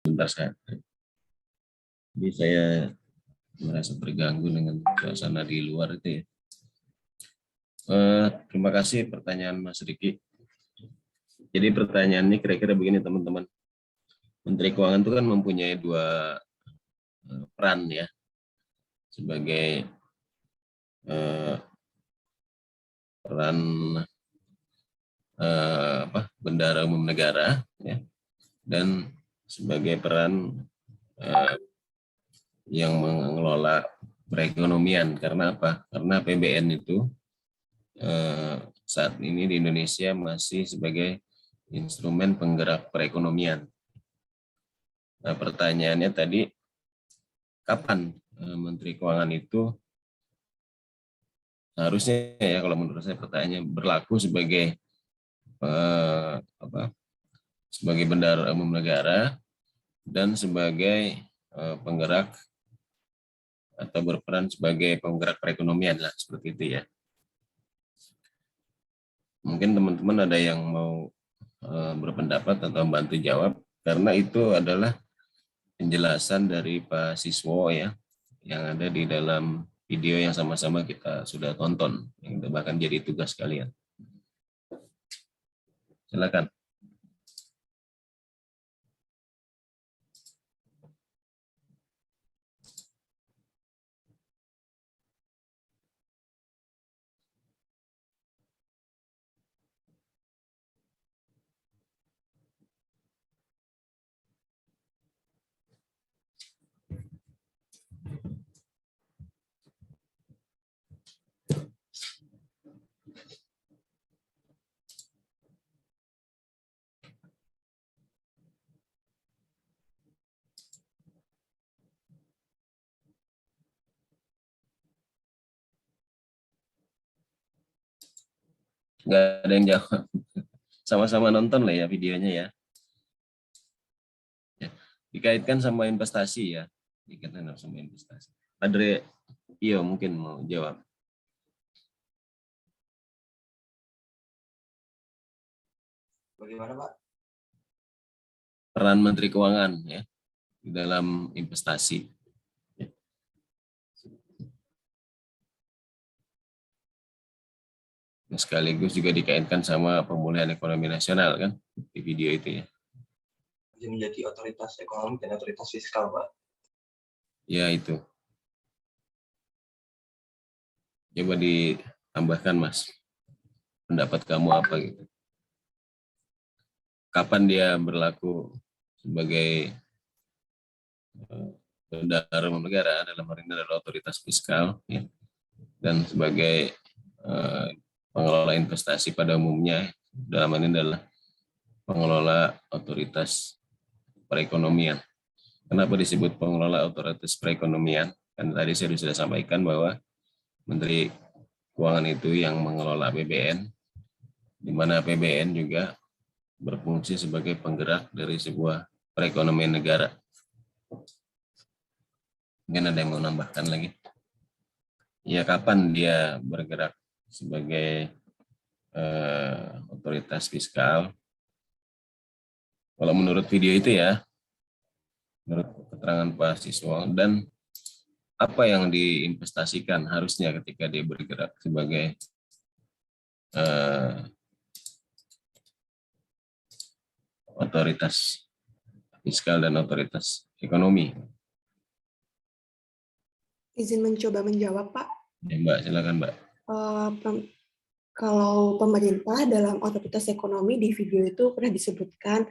Sebentar saya. Jadi saya merasa terganggu dengan suasana di luar itu ya. Terima kasih pertanyaan Mas Riki. Jadi pertanyaannya kira-kira begini teman-teman. Menteri Keuangan itu kan mempunyai dua peran ya, sebagai peran bendahara umum negara ya, dan sebagai peran yang mengelola perekonomian. Karena apa? Karena APBN itu saat ini di Indonesia masih sebagai instrumen penggerak perekonomian. Nah, pertanyaannya tadi, kapan Menteri Keuangan itu harusnya ya, kalau menurut saya pertanyaannya, berlaku sebagai sebagai bendahara umum negara dan sebagai penggerak atau berperan sebagai penggerak perekonomian lah, seperti itu ya. Mungkin teman-teman ada yang mau berpendapat atau bantu jawab, karena itu adalah penjelasan dari Pak Siswo ya, yang ada di dalam video yang sama-sama kita sudah tonton, yang bahkan jadi tugas kalian. Silakan. Nggak ada yang jawab. Sama-sama nonton lah ya videonya ya. Dikaitkan sama investasi ya. Dikaitkan sama investasi. Padre, iya mungkin mau jawab. Bagaimana Pak? Peran Menteri Keuangan ya di dalam investasi. Sekaligus juga dikaitkan sama pemulihan ekonomi nasional kan di video itu ya. Menjadi otoritas ekonomi dan otoritas fiskal Pak. Ya itu. Coba ditambahkan Mas, pendapat kamu apa gitu. Kapan dia berlaku sebagai bendahara umum negara, dalam hal ini adalah otoritas fiskal ya, dan sebagai pengelola investasi pada umumnya, dalam hal ini adalah pengelola otoritas perekonomian. Kenapa disebut pengelola otoritas perekonomian? Kan tadi saya sudah sampaikan bahwa Menteri Keuangan itu yang mengelola APBN, di mana APBN juga berfungsi sebagai penggerak dari sebuah perekonomian negara. Mungkin ada yang mau nambahkan lagi? Ya, kapan dia bergerak sebagai otoritas fiskal? Kalau menurut video itu ya, menurut keterangan Pak Siswo, dan apa yang diinvestasikan harusnya ketika dia bergerak sebagai otoritas fiskal dan otoritas ekonomi. Izin mencoba menjawab, Pak. Ya, Mbak, silakan, Mbak. Kalau pemerintah dalam otoritas ekonomi di video itu pernah disebutkan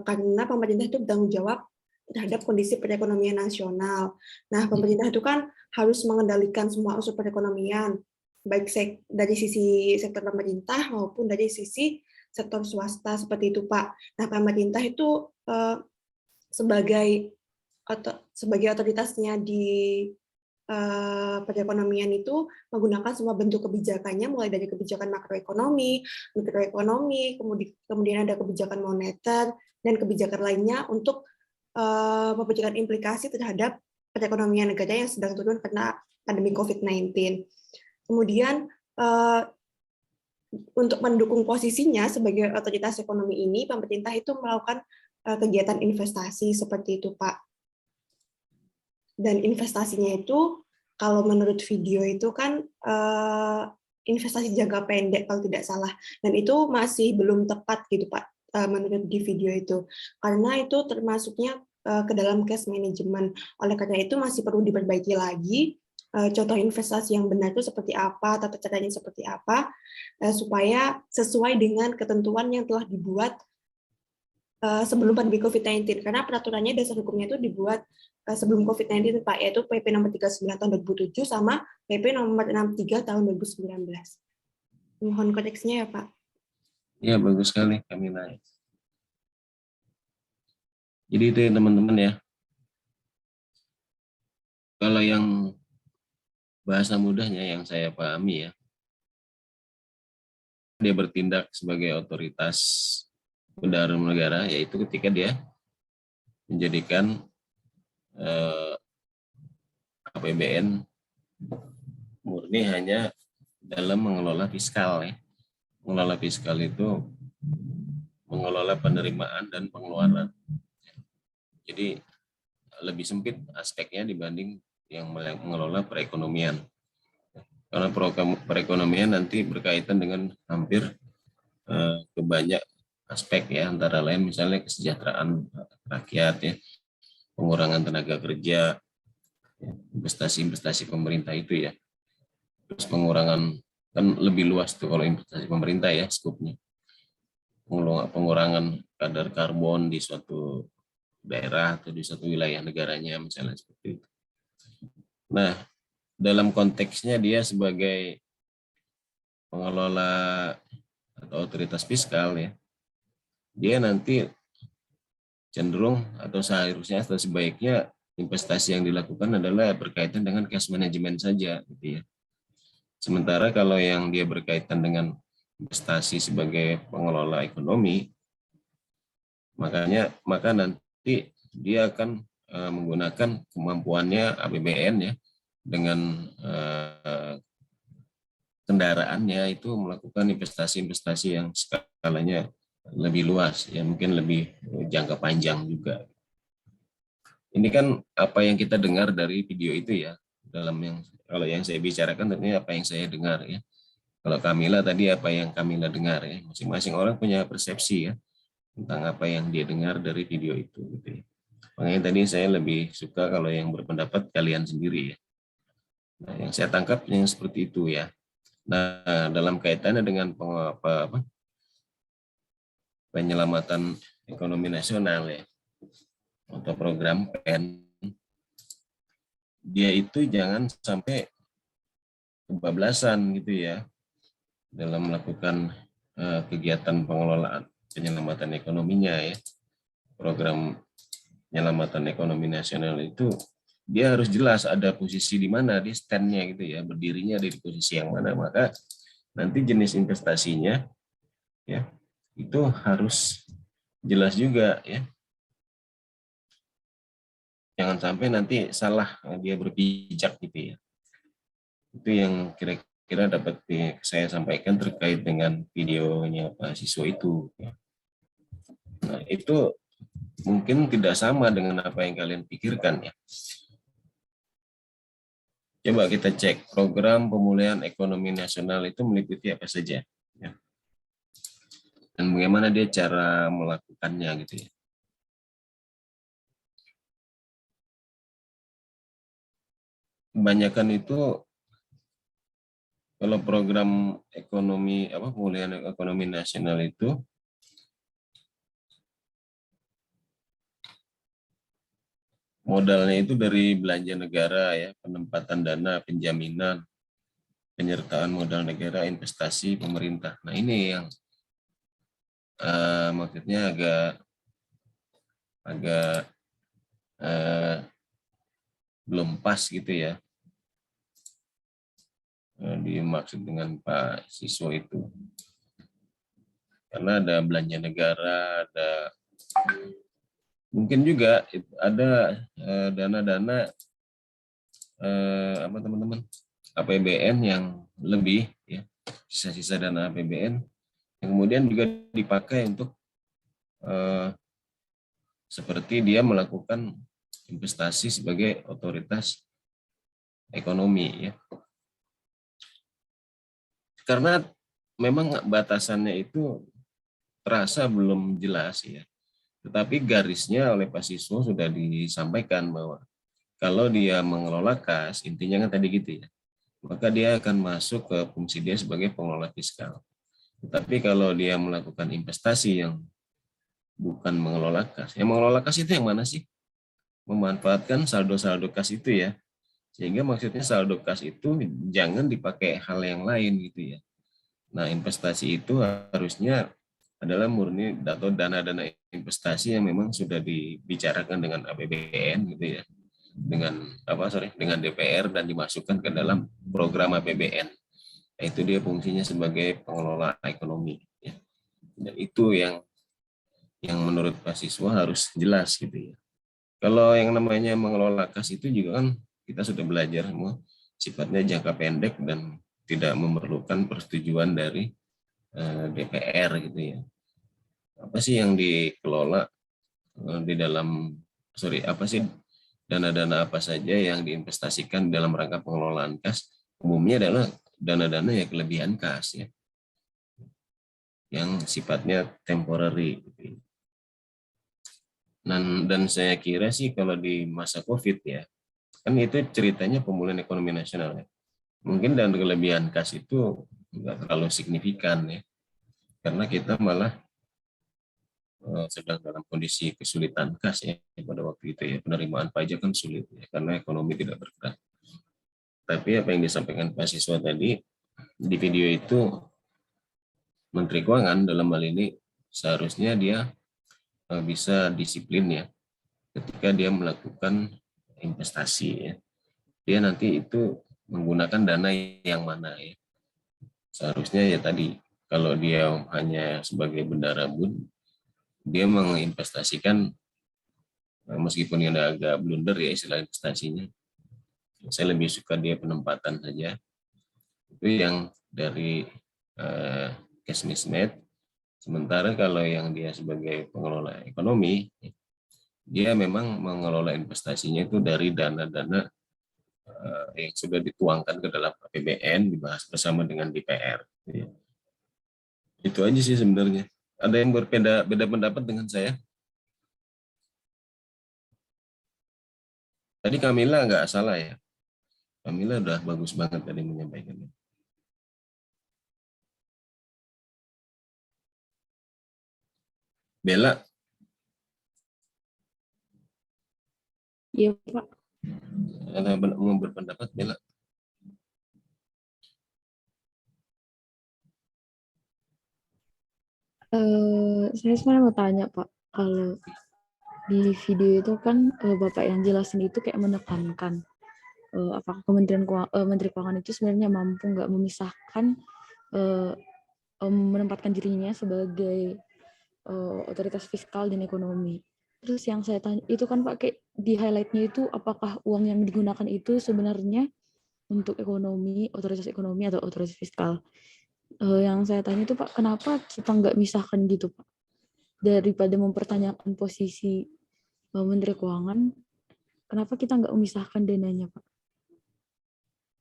karena pemerintah itu bertanggung jawab terhadap kondisi perekonomian nasional. Nah, pemerintah itu kan harus mengendalikan semua unsur perekonomian, baik dari sisi sektor pemerintah maupun dari sisi sektor swasta, seperti itu, Pak. Nah, pemerintah itu sebagai otoritasnya di perekonomian itu menggunakan semua bentuk kebijakannya, mulai dari kebijakan makroekonomi, mikroekonomi, kemudian ada kebijakan moneter dan kebijakan lainnya untuk memberikan implikasi terhadap perekonomian negara yang sedang turun karena pandemi COVID-19. Kemudian untuk mendukung posisinya sebagai otoritas ekonomi ini, pemerintah itu melakukan kegiatan investasi seperti itu, Pak. Dan investasinya itu kalau menurut video itu kan investasi jangka pendek kalau tidak salah, dan itu masih belum tepat gitu Pak, menurut di video itu, karena itu termasuknya ke dalam cash management. Oleh karena itu masih perlu diperbaiki lagi contoh investasi yang benar itu seperti apa, tata caranya seperti apa, supaya sesuai dengan ketentuan yang telah dibuat sebelum pandemi COVID-19, karena peraturannya dasar hukumnya itu dibuat sebelum COVID-19 Pak, yaitu PP nomor 39 tahun 2007 sama PP nomor 63 tahun 2019. Mohon koreksinya ya Pak. Ya, bagus sekali Kamila. Jadi itu ya teman-teman ya. Kalau yang bahasa mudahnya yang saya pahami ya, dia bertindak sebagai otoritas bendahara negara, yaitu ketika dia menjadikan APBN murni hanya dalam mengelola fiskal ya. Mengelola fiskal itu mengelola penerimaan dan pengeluaran. Jadi lebih sempit aspeknya dibanding yang mengelola perekonomian. Karena perekonomian nanti berkaitan dengan hampir banyak aspek ya, antara lain misalnya kesejahteraan rakyat ya, pengurangan tenaga kerja, investasi pemerintah itu ya, terus pengurangan, kan lebih luas tuh kalau investasi pemerintah ya skopnya, pengurangan kadar karbon di suatu daerah atau di suatu wilayah negaranya misalnya seperti itu. Nah, dalam konteksnya dia sebagai pengelola atau otoritas fiskal ya, dia nanti cenderung atau seharusnya atau sebaiknya investasi yang dilakukan adalah berkaitan dengan cash management saja gitu ya. Sementara kalau yang dia berkaitan dengan investasi sebagai pengelola ekonomi, maka nanti dia akan menggunakan kemampuannya APBN ya, dengan kendaraannya itu melakukan investasi-investasi yang skalanya lebih luas ya, mungkin lebih jangka panjang juga. Ini kan apa yang kita dengar dari video itu ya, dalam yang kalau yang saya bicarakan tentunya apa yang saya dengar ya. Kalau Kamila tadi apa yang Kamila dengar ya, masing-masing orang punya persepsi ya tentang apa yang dia dengar dari video itu gitu ya. Makanya tadi saya lebih suka kalau yang berpendapat kalian sendiri ya. Nah, yang saya tangkap yang seperti itu ya. Nah, dalam kaitannya dengan penyelamatan ekonomi nasional ya, atau program PEN, dia itu jangan sampai kebablasan gitu ya dalam melakukan kegiatan pengelolaan penyelamatan ekonominya ya. Program penyelamatan ekonomi nasional itu dia harus jelas ada posisi di mana, di stand-nya gitu ya, berdirinya di posisi yang mana, maka nanti jenis investasinya ya itu harus jelas juga ya. Jangan sampai nanti salah dia berpijak gitu ya. Itu yang kira-kira dapat saya sampaikan terkait dengan videonya Pak Siswa itu. Nah, itu mungkin tidak sama dengan apa yang kalian pikirkan ya. Coba kita cek program pemulihan ekonomi nasional itu meliputi apa saja ya. Dan bagaimana dia cara melakukannya gitu ya. Kebanyakan itu kalau program ekonomi pemulihan ekonomi nasional itu modalnya itu dari belanja negara ya, penempatan dana, penjaminan, penyertaan modal negara, investasi pemerintah. Nah ini yang maksudnya agak belum pas gitu ya, dimaksud dengan Pak Siswa itu. Karena ada belanja negara, ada mungkin juga ada dana-dana teman-teman APBN yang lebih ya, sisa-sisa dana APBN yang kemudian juga dipakai untuk seperti dia melakukan investasi sebagai otoritas ekonomi, ya. Karena memang batasannya itu terasa belum jelas, ya. Tetapi garisnya oleh Pak Siswo sudah disampaikan bahwa kalau dia mengelola kas, intinya kan tadi gitu ya, maka dia akan masuk ke fungsi dia sebagai pengelola fiskal. Tetapi kalau dia melakukan investasi yang bukan mengelola kas, yang mengelola kas itu yang mana sih? Memanfaatkan saldo-saldo kas itu, ya. Sehingga maksudnya saldo kas itu jangan dipakai hal yang lain gitu ya. Nah, investasi itu harusnya adalah murni atau dana-dana investasi yang memang sudah dibicarakan dengan APBN gitu ya. Dengan DPR dan dimasukkan ke dalam program APBN. Itu dia fungsinya sebagai pengelola ekonomi, ya. Dan itu yang menurut Pak Siswa harus jelas gitu ya. Kalau yang namanya mengelola kas itu juga kan kita sudah belajar semua sifatnya jangka pendek dan tidak memerlukan persetujuan dari DPR gitu ya. Apa sih yang dikelola di dalam apa sih dana-dana apa saja yang diinvestasikan dalam rangka pengelolaan kas? Umumnya adalah dana-dana ya kelebihan kas, ya, yang sifatnya temporary gitu ya. Dan saya kira sih kalau di masa COVID ya, kan itu ceritanya pemulihan ekonomi nasional ya. Mungkin dan kelebihan kas itu nggak terlalu signifikan ya, karena kita malah sedang dalam kondisi kesulitan kas ya pada waktu itu ya, penerimaan pajak kan sulit ya, karena ekonomi tidak bergerak. Tapi apa yang disampaikan Pak Siswa tadi di video itu, Menteri Keuangan dalam hal ini seharusnya dia bisa disiplin ya ketika dia melakukan investasi ya. Dia nanti itu menggunakan dana yang mana ya. Seharusnya ya tadi kalau dia hanya sebagai bendara bun, dia menginvestasikan meskipun yang agak blunder ya istilah investasinya. Saya lebih suka dia penempatan saja. Itu yang dari cash mismatch. Sementara kalau yang dia sebagai pengelola ekonomi, dia memang mengelola investasinya itu dari dana-dana yang sudah dituangkan ke dalam APBN, dibahas bersama dengan DPR. Itu aja sih sebenarnya. Ada yang beda pendapat dengan saya? Tadi Kamila nggak salah ya. Kamila udah bagus banget tadi menyampaikannya. Bella. Iya, Pak. Ada mau berpendapat, Bella? Saya sebenarnya mau tanya, Pak. Kalau di video itu kan Bapak yang jelasin itu kayak menekankan apakah Menteri Keuangan itu sebenarnya mampu nggak memisahkan menempatkan dirinya sebagai otoritas fiskal dan ekonomi. Terus yang saya tanya itu kan Pak kayak di highlight-nya itu apakah uang yang digunakan itu sebenarnya untuk ekonomi, otoritas ekonomi atau otoritas fiskal. Yang saya tanya itu Pak, kenapa kita nggak misahkan gitu Pak? Daripada mempertanyakan posisi Menteri Keuangan, kenapa kita nggak memisahkan dananya Pak?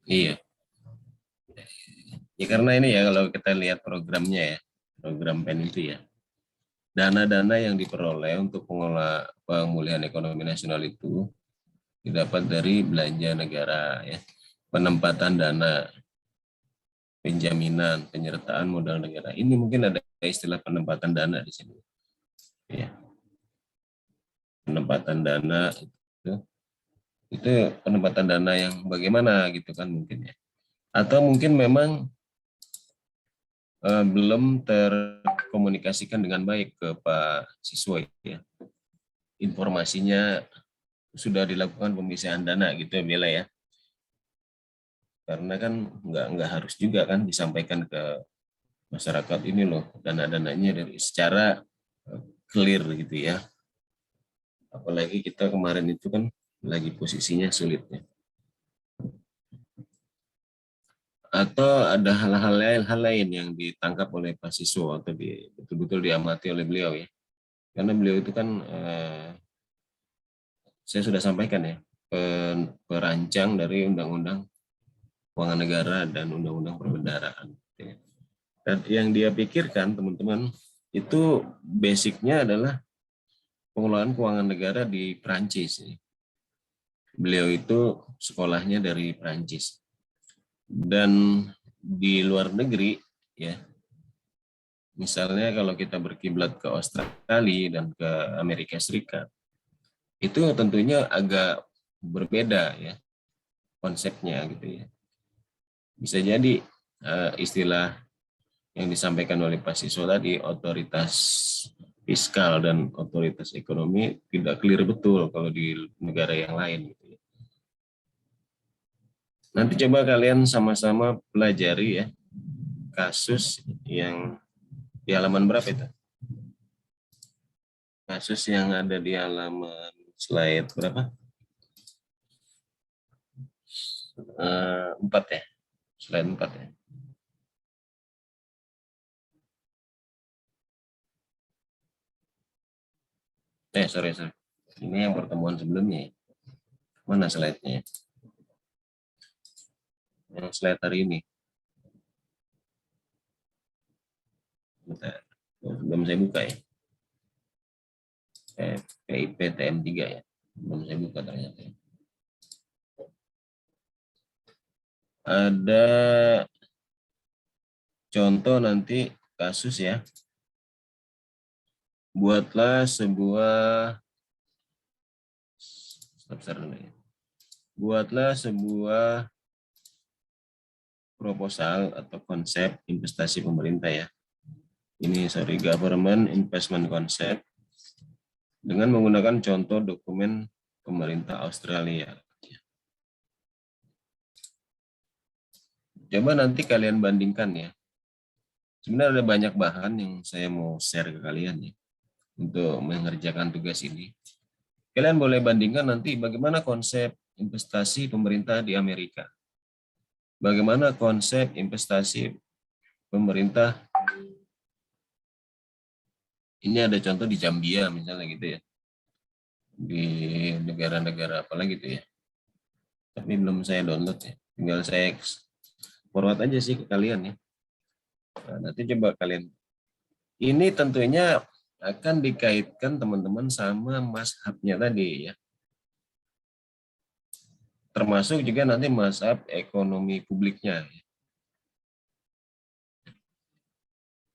Iya. Ya karena ini ya kalau kita lihat programnya ya, program PEN itu ya. Dana-dana yang diperoleh untuk pemulihan ekonomi nasional itu didapat dari belanja negara ya, penempatan dana, penjaminan, penyertaan modal negara. Ini mungkin ada istilah penempatan dana di sini. Ya. Penempatan dana itu penempatan dana yang bagaimana gitu kan mungkin ya. Atau mungkin memang belum terkomunikasikan dengan baik ke Pak Siswa ya. Informasinya sudah dilakukan pembiayaan dana gitu ya Bella ya. Karena kan nggak harus juga kan disampaikan ke masyarakat ini loh dana-dananya dari secara clear gitu ya. Apalagi kita kemarin itu kan lagi posisinya sulit ya. Atau ada hal-hal lain yang ditangkap oleh Pak Siswo atau betul-betul diamati oleh beliau ya. Karena beliau itu kan saya sudah sampaikan ya, perancang dari Undang-Undang Keuangan Negara dan Undang-Undang Perbendaharaan. Dan yang dia pikirkan teman-teman itu basicnya adalah pengelolaan keuangan negara di Perancis. Beliau itu sekolahnya dari Perancis. Dan di luar negeri ya, misalnya kalau kita berkiblat ke Australia dan ke Amerika Serikat, itu tentunya agak berbeda ya konsepnya gitu ya. Bisa jadi istilah yang disampaikan oleh Pak Siswa tadi, otoritas fiskal dan otoritas ekonomi tidak clear betul kalau di negara yang lain gitu ya. Nanti coba kalian sama-sama pelajari ya kasus yang di halaman berapa itu? Kasus yang ada di halaman slide berapa? 4 ya, slide 4 ya. Sorry. Ini yang pertemuan sebelumnya ya. Mana slide-nya? Yang slide hari ini. Bentar. Belum saya buka ya. PIP TM3 ya. Belum saya buka ternyata. Ada contoh nanti kasus ya. Buatlah sebuah proposal atau konsep investasi pemerintah ya. Ini government investment concept dengan menggunakan contoh dokumen pemerintah Australia. Coba nanti kalian bandingkan ya. Sebenarnya ada banyak bahan yang saya mau share ke kalian ya untuk mengerjakan tugas ini. Kalian boleh bandingkan nanti bagaimana konsep investasi pemerintah di Amerika. Bagaimana konsep investasi pemerintah. Ini ada contoh di Zambia misalnya gitu ya. Di negara-negara apalagi gitu ya. Tapi belum saya download ya. Tinggal saya forward aja sih ke kalian ya. Nah, nanti coba kalian. Ini tentunya akan dikaitkan teman-teman sama mazhabnya tadi ya. Termasuk juga nanti mazhab ekonomi publiknya.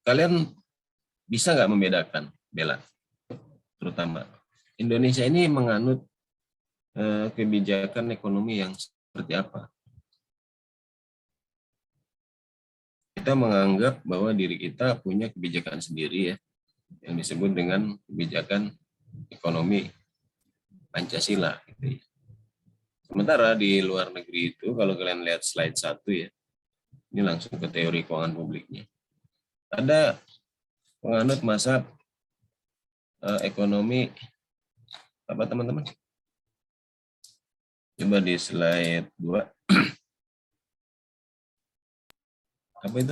Kalian bisa nggak membedakan, Bella? Terutama Indonesia ini menganut kebijakan ekonomi yang seperti apa? Kita menganggap bahwa diri kita punya kebijakan sendiri ya, yang disebut dengan kebijakan ekonomi Pancasila. Gitu ya. Sementara di luar negeri itu, kalau kalian lihat slide 1 ya, ini langsung ke teori keuangan publiknya. Ada penganut mazhab ekonomi apa teman-teman? Coba di slide 2. Apa itu?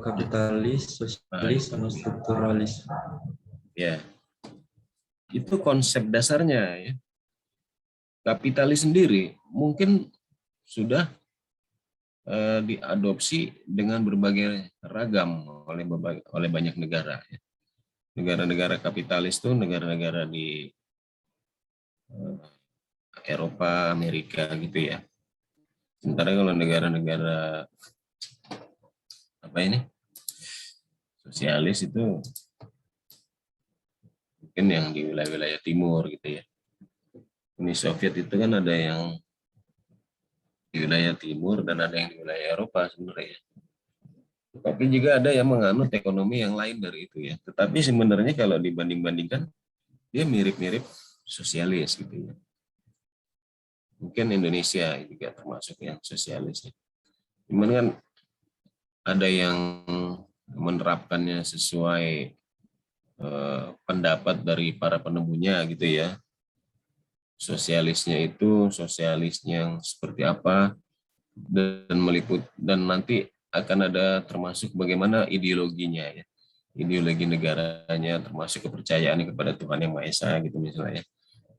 Kapitalis, sosialis, sama strukturalis. Ya, itu konsep dasarnya ya. Kapitalis sendiri mungkin sudah diadopsi dengan berbagai ragam oleh banyak negara. Ya. Negara-negara kapitalis itu negara-negara di Eropa, Amerika gitu ya. Sementara kalau negara-negara apa ini sosialis itu mungkin yang di wilayah-wilayah timur gitu ya. Uni Soviet itu kan ada yang di wilayah timur dan ada yang di wilayah Eropa sebenarnya. Tapi juga ada yang menganut ekonomi yang lain dari itu ya. Tetapi sebenarnya kalau dibanding-bandingkan dia mirip-mirip sosialis gitu ya. Mungkin Indonesia juga termasuk yang sosialis. Cuman kan ada yang menerapkannya sesuai pendapat dari para penemunya gitu ya. Sosialisnya itu sosialis yang seperti apa dan meliput dan nanti akan ada termasuk bagaimana ideologinya ya. Ideologi negaranya termasuk kepercayaannya kepada Tuhan Yang Maha Esa gitu misalnya.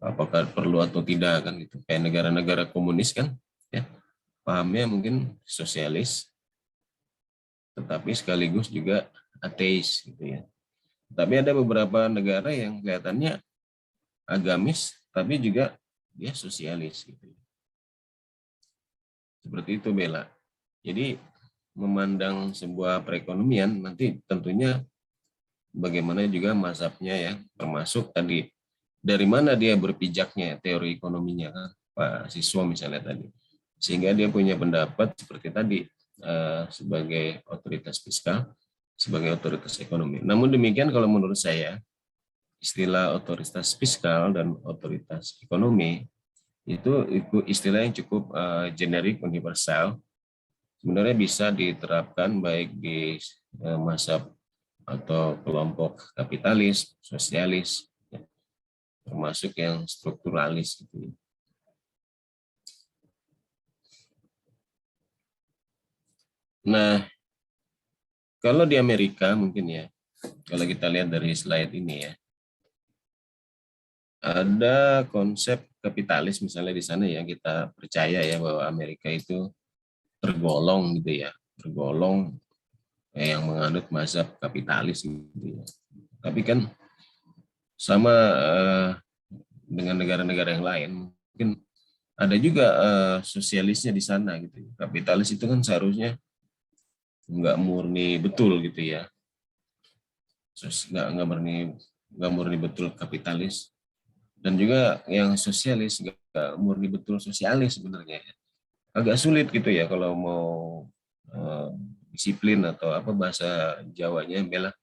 apakah perlu atau tidak kan gitu. Kayak negara-negara komunis kan ya, pahamnya mungkin sosialis tetapi sekaligus juga ateis gitu ya. Tapi ada beberapa negara yang kelihatannya agamis tapi juga dia sosialis gitu. Seperti itu Bella. Jadi memandang sebuah perekonomian nanti tentunya bagaimana juga mazhabnya ya, termasuk tadi dari mana dia berpijaknya teori ekonominya kan Pak siswa misalnya tadi, sehingga dia punya pendapat seperti tadi sebagai otoritas fiskal, sebagai otoritas ekonomi. Namun demikian kalau menurut saya istilah otoritas fiskal dan otoritas ekonomi itu istilah yang cukup generik, universal, sebenarnya bisa diterapkan baik di mazhab atau kelompok kapitalis, sosialis, termasuk yang strukturalis gitu. Nah, kalau di Amerika mungkin ya, kalau kita lihat dari slide ini ya, ada konsep kapitalis misalnya di sana ya, kita percaya ya bahwa Amerika itu tergolong gitu ya, tergolong yang menganut mazhab kapitalis gitu ya. Tapi kan sama dengan negara-negara yang lain, mungkin ada juga sosialisnya di sana gitu. Kapitalis itu kan seharusnya nggak murni betul gitu ya, nggak murni betul kapitalis, dan juga yang sosialis nggak murni betul sosialis sebenarnya. Agak sulit gitu ya kalau mau disiplin atau apa bahasa Jawanya Bella,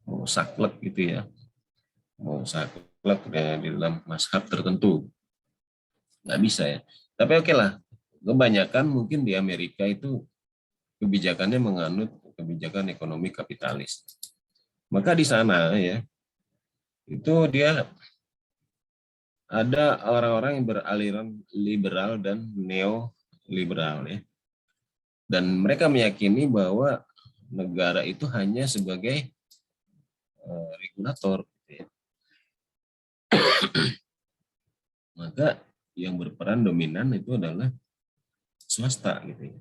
mau saklek gitu ya, mau saklek di dalam mazhab tertentu nggak bisa ya. Tapi oke lah, kebanyakan mungkin di Amerika itu kebijakannya menganut kebijakan ekonomi kapitalis. Maka di sana ya, itu dia ada orang-orang yang beraliran liberal dan neoliberal ya. Dan mereka meyakini bahwa negara itu hanya sebagai regulator gitu ya. Maka yang berperan dominan itu adalah swasta gitu ya.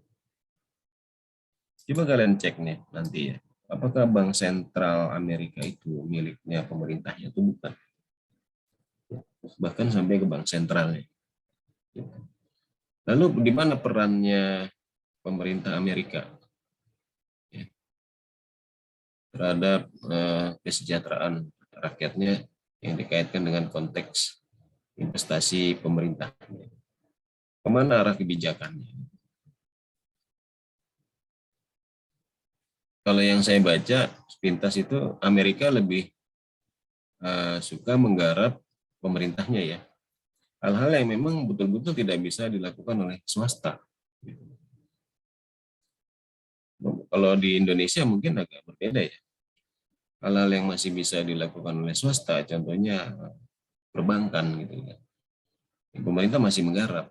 Coba kalian cek nih nanti ya, apakah Bank Sentral Amerika itu miliknya pemerintahnya itu bukan. Bahkan sampai ke bank sentralnya. Lalu di mana perannya pemerintah Amerika terhadap kesejahteraan rakyatnya yang dikaitkan dengan konteks investasi pemerintah? Kemana arah kebijakannya? Kalau yang saya baca sepintas itu Amerika lebih suka menggarap pemerintahnya ya. Hal-hal yang memang betul-betul tidak bisa dilakukan oleh swasta. Kalau di Indonesia mungkin agak berbeda ya. Hal-hal yang masih bisa dilakukan oleh swasta, contohnya perbankan gitu ya. Pemerintah masih menggarap.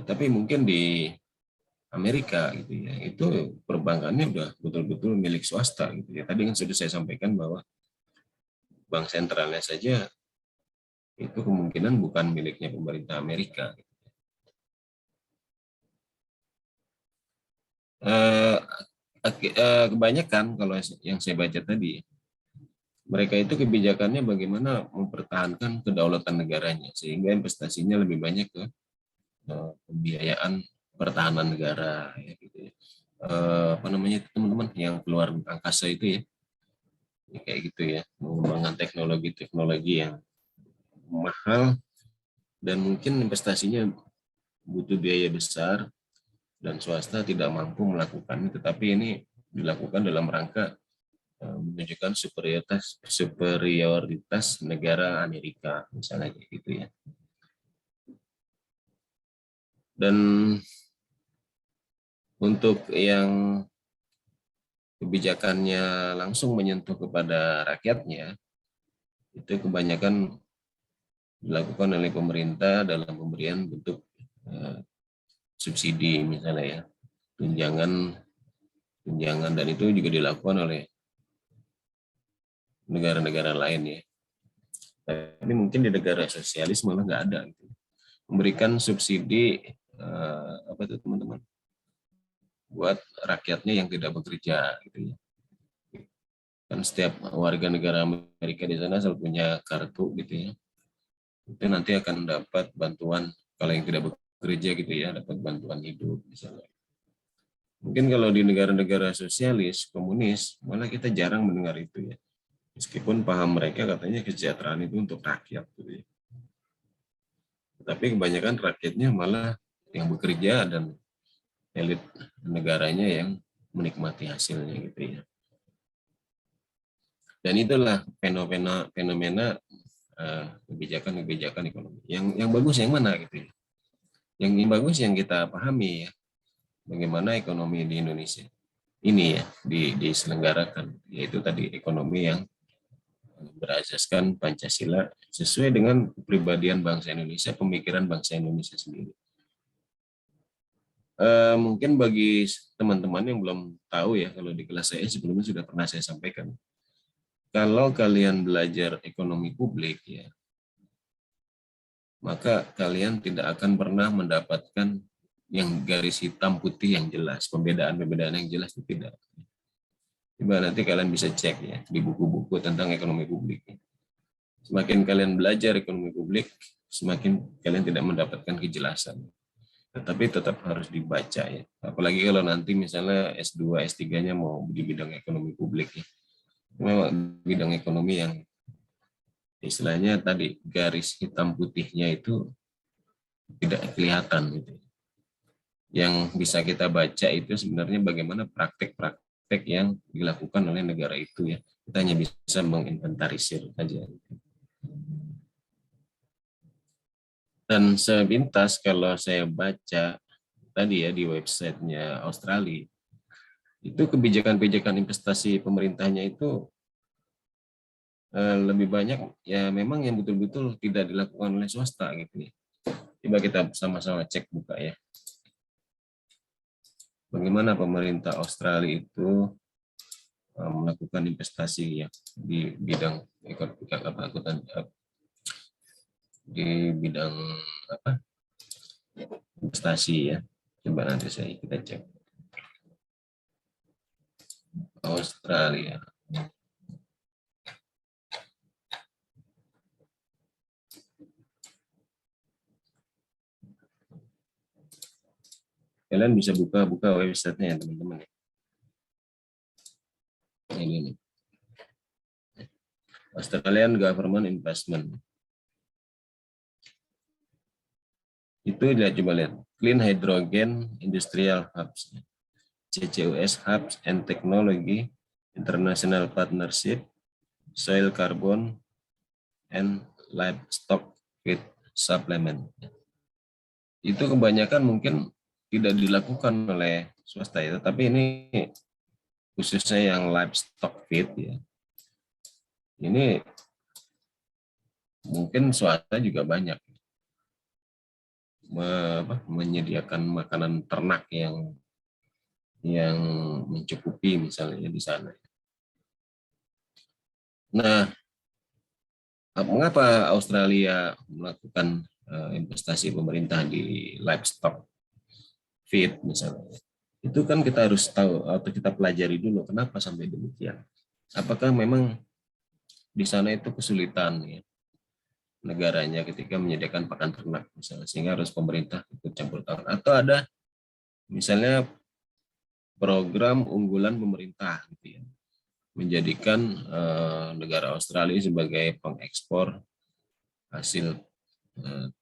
Tetapi mungkin di Amerika gitu ya, itu perbankannya udah betul-betul milik swasta gitu ya. Tadi kan sudah saya sampaikan bahwa bank sentralnya saja itu kemungkinan bukan miliknya pemerintah Amerika. Kebanyakan kalau yang saya baca tadi, mereka itu kebijakannya bagaimana mempertahankan kedaulatan negaranya, sehingga investasinya lebih banyak ke pembiayaan pertahanan negara, ya, gitu ya. Apa namanya teman-teman yang keluar angkasa itu ya, kayak gitu ya, mengembangkan teknologi-teknologi yang mahal dan mungkin investasinya butuh biaya besar dan swasta tidak mampu melakukannya, tetapi ini dilakukan dalam rangka menunjukkan superioritas negara Amerika misalnya gitu ya. Dan untuk yang kebijakannya langsung menyentuh kepada rakyatnya, itu kebanyakan dilakukan oleh pemerintah dalam pemberian bentuk subsidi misalnya ya, tunjangan, dan itu juga dilakukan oleh negara-negara lain ya. Tapi mungkin di negara sosialis malah nggak ada gitu. Memberikan subsidi apa itu teman-teman, buat rakyatnya yang tidak bekerja gitu ya. Kan setiap warga negara Amerika di sana selalu punya kartu gitu ya. Itu nanti akan dapat bantuan kalau yang tidak bekerja gitu ya, dapat bantuan hidup misalnya. Mungkin kalau di negara-negara sosialis, komunis, malah kita jarang mendengar itu ya. Meskipun paham mereka katanya kesejahteraan itu untuk rakyat gitu ya. Tapi kebanyakan rakyatnya malah yang bekerja dan elit negaranya yang menikmati hasilnya gitu ya. Dan itulah fenomena kebijakan ekonomi. Yang bagus yang mana gitu ya? Yang bagus yang kita pahami ya, bagaimana ekonomi di Indonesia ini ya diselenggarakan, yaitu tadi ekonomi yang berasaskan Pancasila sesuai dengan kepribadian bangsa Indonesia, pemikiran bangsa Indonesia sendiri. Mungkin bagi teman-teman yang belum tahu ya, kalau di kelas saya sebelumnya sudah pernah saya sampaikan. Kalau kalian belajar ekonomi publik ya, maka kalian tidak akan pernah mendapatkan yang garis hitam putih yang jelas, pembedaan-pembedaan yang jelas itu tidak. Coba nanti kalian bisa cek ya di buku-buku tentang ekonomi publik. Semakin kalian belajar ekonomi publik, semakin kalian tidak mendapatkan kejelasan. Tetapi tetap harus dibaca ya. Apalagi kalau nanti misalnya S2, S3-nya mau di bidang ekonomi publik ya. Memang bidang ekonomi yang istilahnya tadi garis hitam putihnya itu tidak kelihatan gitu. Yang bisa kita baca itu sebenarnya bagaimana praktek-praktek yang dilakukan oleh negara itu ya. Kita hanya bisa menginventarisir saja. Dan sepintas kalau saya baca tadi ya di websitenya Australia, itu kebijakan-kebijakan investasi pemerintahnya itu lebih banyak ya memang yang betul-betul tidak dilakukan oleh swasta gitu ya. Coba kita sama-sama cek buka ya. Bagaimana pemerintah Australia itu melakukan investasi ya di bidang di bidang apa investasi ya. Coba nanti kita cek Australia. Kalian bisa buka websitenya ya teman-teman. Ini nih. Australian Government Investment. Itu coba lihat. Clean Hydrogen Industrial Hubs. CCUS Hubs and Technology, International Partnership, Soil Carbon, and Livestock Feed Supplement. Itu kebanyakan mungkin tidak dilakukan oleh swasta ya, tapi ini khususnya yang livestock feed ya. Ini mungkin swasta juga banyak menyediakan makanan ternak yang mencukupi misalnya di sana. Nah, mengapa Australia melakukan investasi pemerintah di livestock feed misalnya? Itu kan kita harus tahu atau kita pelajari dulu kenapa sampai demikian. Apakah memang di sana itu kesulitan ya negaranya ketika menyediakan pakan ternak misalnya, sehingga harus pemerintah ikut campur tangan, atau ada misalnya program unggulan pemerintah gitu ya, menjadikan negara Australia sebagai pengekspor hasil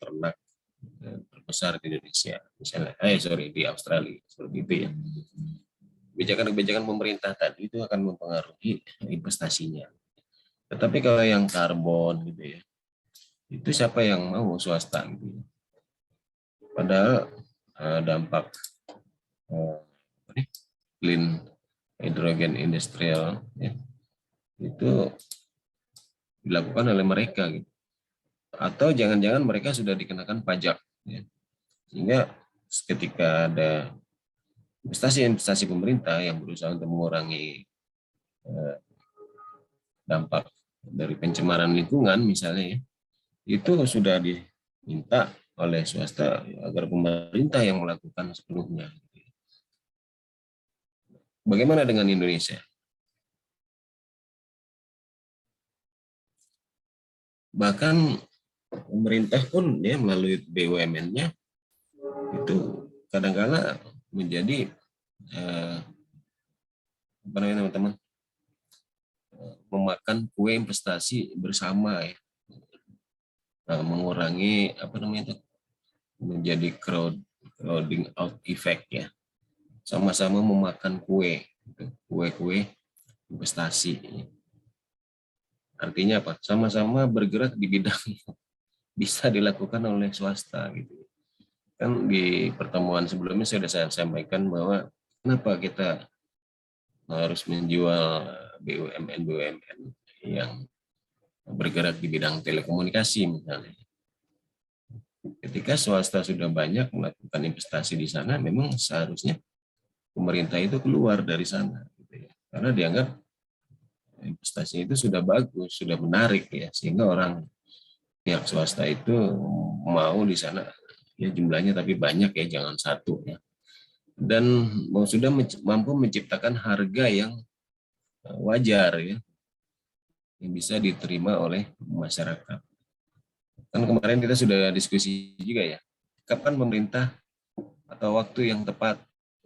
ternak terbesar di Indonesia misalnya, di Australia seperti itu ya. Kebijakan-kebijakan pemerintah tadi itu akan mempengaruhi investasinya. Tetapi kalau yang karbon gitu ya, itu siapa yang mau? Swasta gitu ya. Padahal dampak clean hydrogen industrial ya, itu dilakukan oleh mereka gitu. Atau jangan-jangan mereka sudah dikenakan pajak ya. Sehingga ketika ada investasi pemerintah yang berusaha untuk mengurangi dampak dari pencemaran lingkungan misalnya ya, itu sudah diminta oleh swasta agar pemerintah yang melakukan sepenuhnya. Bagaimana dengan Indonesia? Bahkan pemerintah pun ya melalui BUMN-nya itu kadang-kala menjadi apa namanya teman-teman, memakan kue investasi bersama ya, mengurangi apa namanya itu, menjadi crowding out effect ya, sama-sama memakan kue investasi. Artinya apa? Sama-sama bergerak di bidang bisa dilakukan oleh swasta gitu. Kan di pertemuan sebelumnya saya sampaikan bahwa kenapa kita harus menjual BUMN yang bergerak di bidang telekomunikasi misalnya. Ketika swasta sudah banyak melakukan investasi di sana, memang seharusnya pemerintah itu keluar dari sana, gitu ya. Karena dianggap investasi itu sudah bagus, sudah menarik ya, sehingga orang pihak swasta itu mau di sana ya jumlahnya tapi banyak ya, jangan satu ya. Dan sudah mampu menciptakan harga yang wajar ya, yang bisa diterima oleh masyarakat. Kan kemarin kita sudah diskusi juga ya, kapan pemerintah atau waktu yang tepat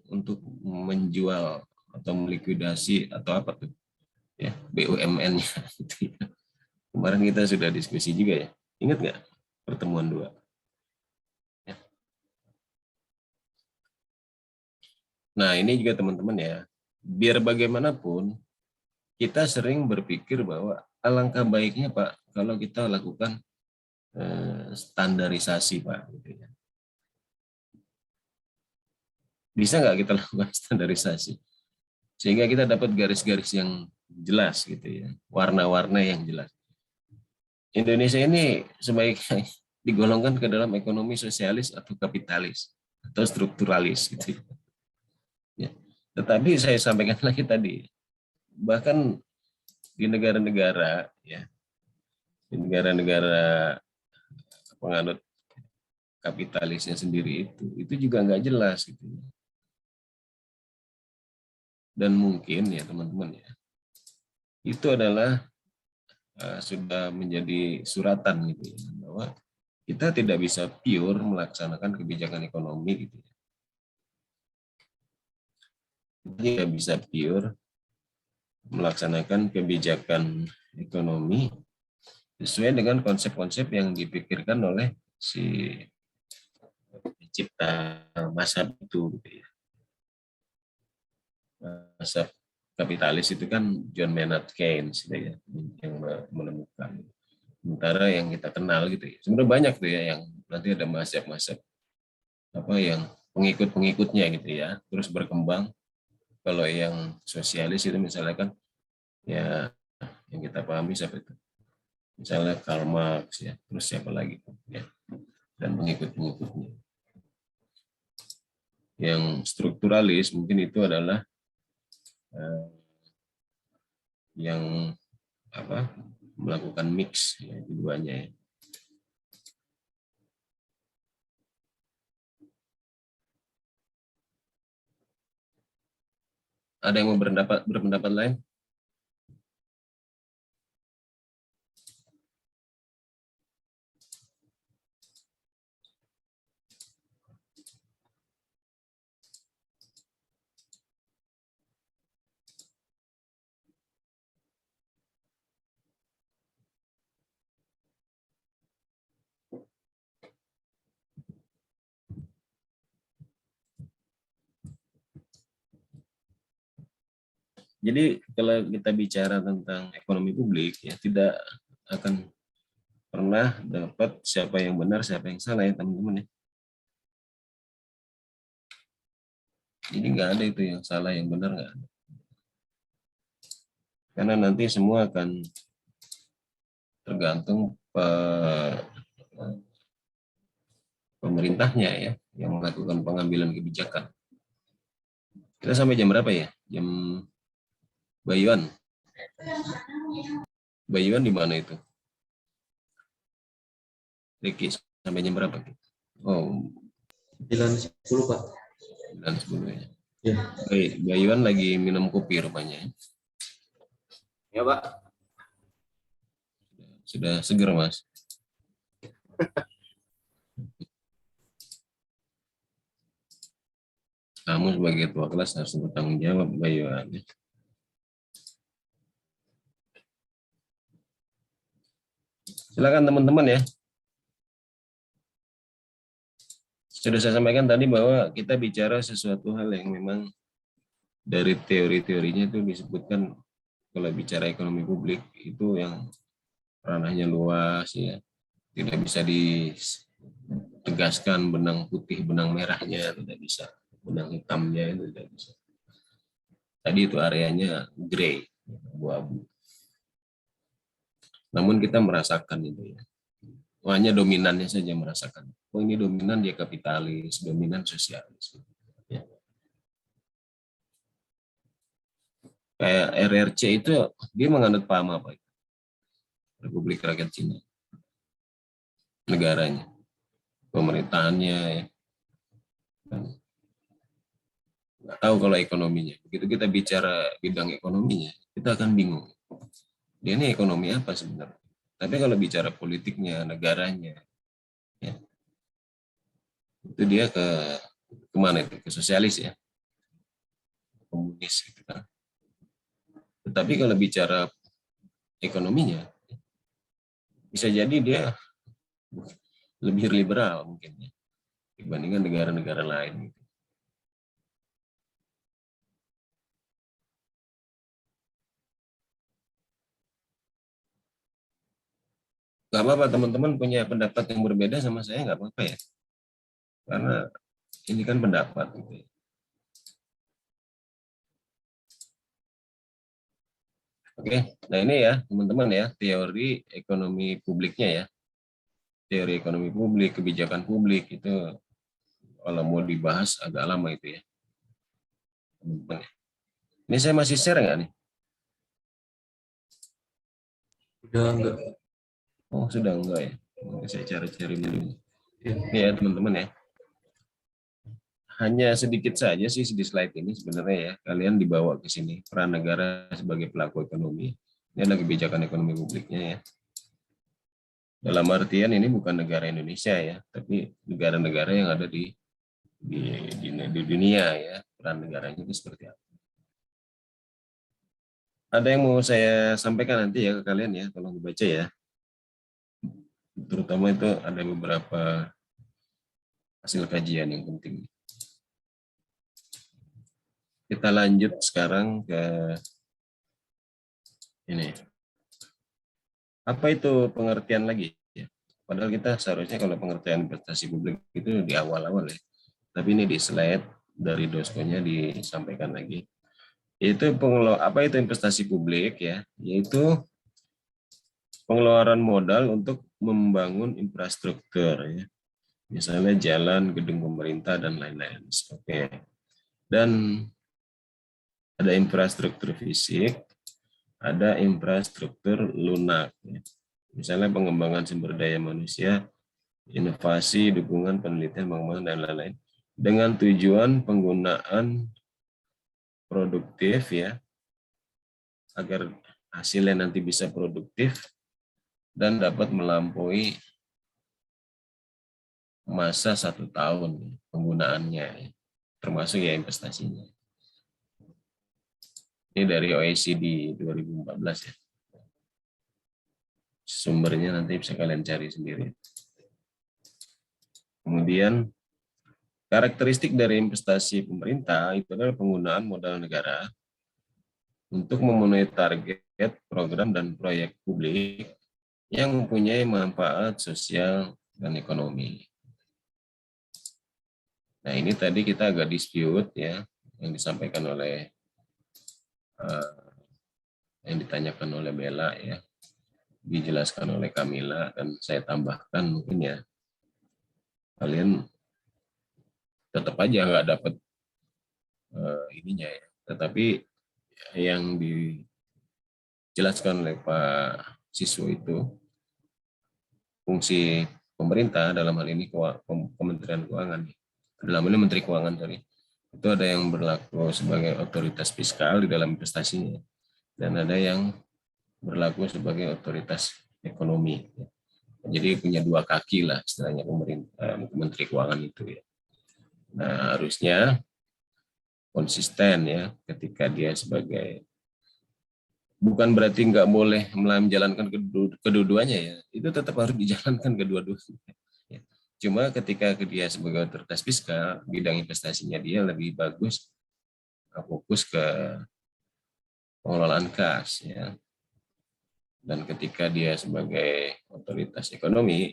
untuk menjual atau melikuidasi atau apa tuh ya BUMN-nya. Kemarin kita sudah diskusi juga ya, ingat nggak pertemuan 2? Ya. Nah ini juga teman-teman ya, biar bagaimanapun kita sering berpikir bahwa alangkah baiknya Pak kalau kita lakukan standarisasi Pak. Gitu ya. Bisa nggak kita lakukan standarisasi? Sehingga kita dapat garis-garis yang jelas gitu ya, warna-warna yang jelas. Indonesia ini sebaiknya digolongkan ke dalam ekonomi sosialis atau kapitalis atau strukturalis gitu. Ya. Tetapi saya sampaikan lagi tadi, bahkan di negara-negara ya, di negara-negara penganut kapitalisnya sendiri itu juga nggak jelas gitu. Dan mungkin ya teman-teman ya, itu adalah sudah menjadi suratan gitu ya, bahwa kita tidak bisa pure melaksanakan kebijakan ekonomi gitu ya. Kita tidak bisa pure melaksanakan kebijakan ekonomi sesuai dengan konsep-konsep yang dipikirkan oleh si pencipta mazhab itu gitu ya. Mazhab kapitalis itu kan John Maynard Keynes gitu ya, yang menemukan. Sementara yang kita kenal gitu ya, sebenarnya banyak tuh ya yang nanti ada mazhab-mazhab apa yang pengikut-pengikutnya gitu ya, terus berkembang. Kalau yang sosialis itu misalnya kan ya yang kita pahami siapa itu, misalnya Karl Marx ya, terus siapa lagi ya, dan pengikut-pengikutnya. Yang strukturalis mungkin itu adalah yang apa melakukan mix ya, keduanya ya. Ada yang mau berpendapat lain? Jadi kalau kita bicara tentang ekonomi publik ya tidak akan pernah dapat siapa yang benar siapa yang salah ya teman-teman ya. Jadi nggak ada itu yang salah yang benar, nggak ada. Karena nanti semua akan tergantung pemerintahnya ya yang melakukan pengambilan kebijakan. Kita sampai jam berapa ya? Jam Bayuan. Bayuan di mana itu? Riki, sampai jam berapa? Oh, 9.10 Pak. 9.10 ya. Ya. Bayuan lagi minum kopi rupanya. Ya Pak. Sudah seger, Mas. Kamu sebagai ketua kelas harus bertanggung jawab, Bayuan. Silakan teman-teman ya. Sudah saya sampaikan tadi bahwa kita bicara sesuatu hal yang memang dari teori-teorinya itu disebutkan kalau bicara ekonomi publik itu yang ranahnya luas ya. Tidak bisa ditegaskan benang putih, benang merahnya, tidak bisa. Benang hitamnya itu tidak bisa. Tadi itu areanya gray, abu-abu. Namun kita merasakan itu ya. Hanya dominannya saja merasakan. Oh ini dominan dia kapitalis, dominan sosialis. Ya. Kayak RRC itu dia menganut paham apa itu? Republik Rakyat Cina. Negaranya, pemerintahannya ya. Nggak tahu kalau ekonominya. Begitu kita bicara bidang ekonominya, kita akan bingung. Dia ini ekonomi apa sebenarnya? Tapi kalau bicara politiknya, negaranya, ya, itu dia kemana itu? Ke sosialis ya, komunis gitu kan. Tetapi kalau bicara ekonominya, bisa jadi dia lebih liberal mungkin ya, dibandingkan negara-negara lain. Gak apa-apa teman-teman punya pendapat yang berbeda sama saya, nggak apa-apa ya. Karena ini kan pendapat. Gitu ya. Oke, nah ini ya teman-teman ya, teori ekonomi publiknya ya. Teori ekonomi publik, kebijakan publik itu kalau mau dibahas agak lama itu ya. Teman-teman. Ini saya masih share nggak nih? Udah enggak. Oh sudah enggak ya. Saya cari-cari dulu. Ya. Ini ya teman-teman ya. Hanya sedikit saja sih di slide ini sebenarnya ya. Kalian dibawa ke sini peran negara sebagai pelaku ekonomi. Ini adalah kebijakan ekonomi publiknya ya. Dalam artian ini bukan negara Indonesia ya, tapi negara-negara yang ada di dunia ya. Peran negaranya itu seperti apa. Ada yang mau saya sampaikan nanti ya ke kalian ya, tolong dibaca ya. Terutama itu ada beberapa hasil kajian yang penting. Kita lanjut sekarang ke ini. Apa itu pengertian lagi? Padahal kita seharusnya kalau pengertian investasi publik itu di awal-awal ya. Tapi ini di slide dari doskonya disampaikan lagi. Itu apa itu investasi publik ya? Yaitu pengeluaran modal untuk membangun infrastruktur ya. Misalnya jalan, gedung pemerintah dan lain-lain. Oke. Dan ada infrastruktur fisik, ada infrastruktur lunak. Ya. Misalnya pengembangan sumber daya manusia, inovasi, dukungan penelitian, pengembangan dan lain-lain. Dengan tujuan penggunaan produktif ya, agar hasilnya nanti bisa produktif dan dapat melampaui masa 1 tahun penggunaannya, termasuk ya investasinya. Ini dari OECD 2014 ya. Sumbernya nanti bisa kalian cari sendiri. Kemudian karakteristik dari investasi pemerintah itu adalah penggunaan modal negara untuk memenuhi target program dan proyek publik yang mempunyai manfaat sosial dan ekonomi. Nah ini tadi kita agak dispute ya, yang disampaikan oleh yang ditanyakan oleh Bella ya, dijelaskan oleh Kamila, dan saya tambahkan mungkin ya, kalian tetap aja nggak dapat ininya ya, tetapi yang dijelaskan oleh Pak siswa itu, fungsi pemerintah dalam hal ini Kementerian Keuangan, dalam ini Menteri Keuangan tadi, itu ada yang berlaku sebagai otoritas fiskal di dalam investasinya, dan ada yang berlaku sebagai otoritas ekonomi. Jadi punya dua kaki lah istilahnya pemerintah, Menteri Keuangan itu ya. Nah, harusnya konsisten ya ketika dia sebagai, bukan berarti nggak boleh menjalankan kedua-duanya ya, itu tetap harus dijalankan kedua-duanya. Ya. Cuma ketika dia sebagai otoritas fiskal, bidang investasinya dia lebih bagus fokus ke pengelolaan kas ya. Dan ketika dia sebagai otoritas ekonomi,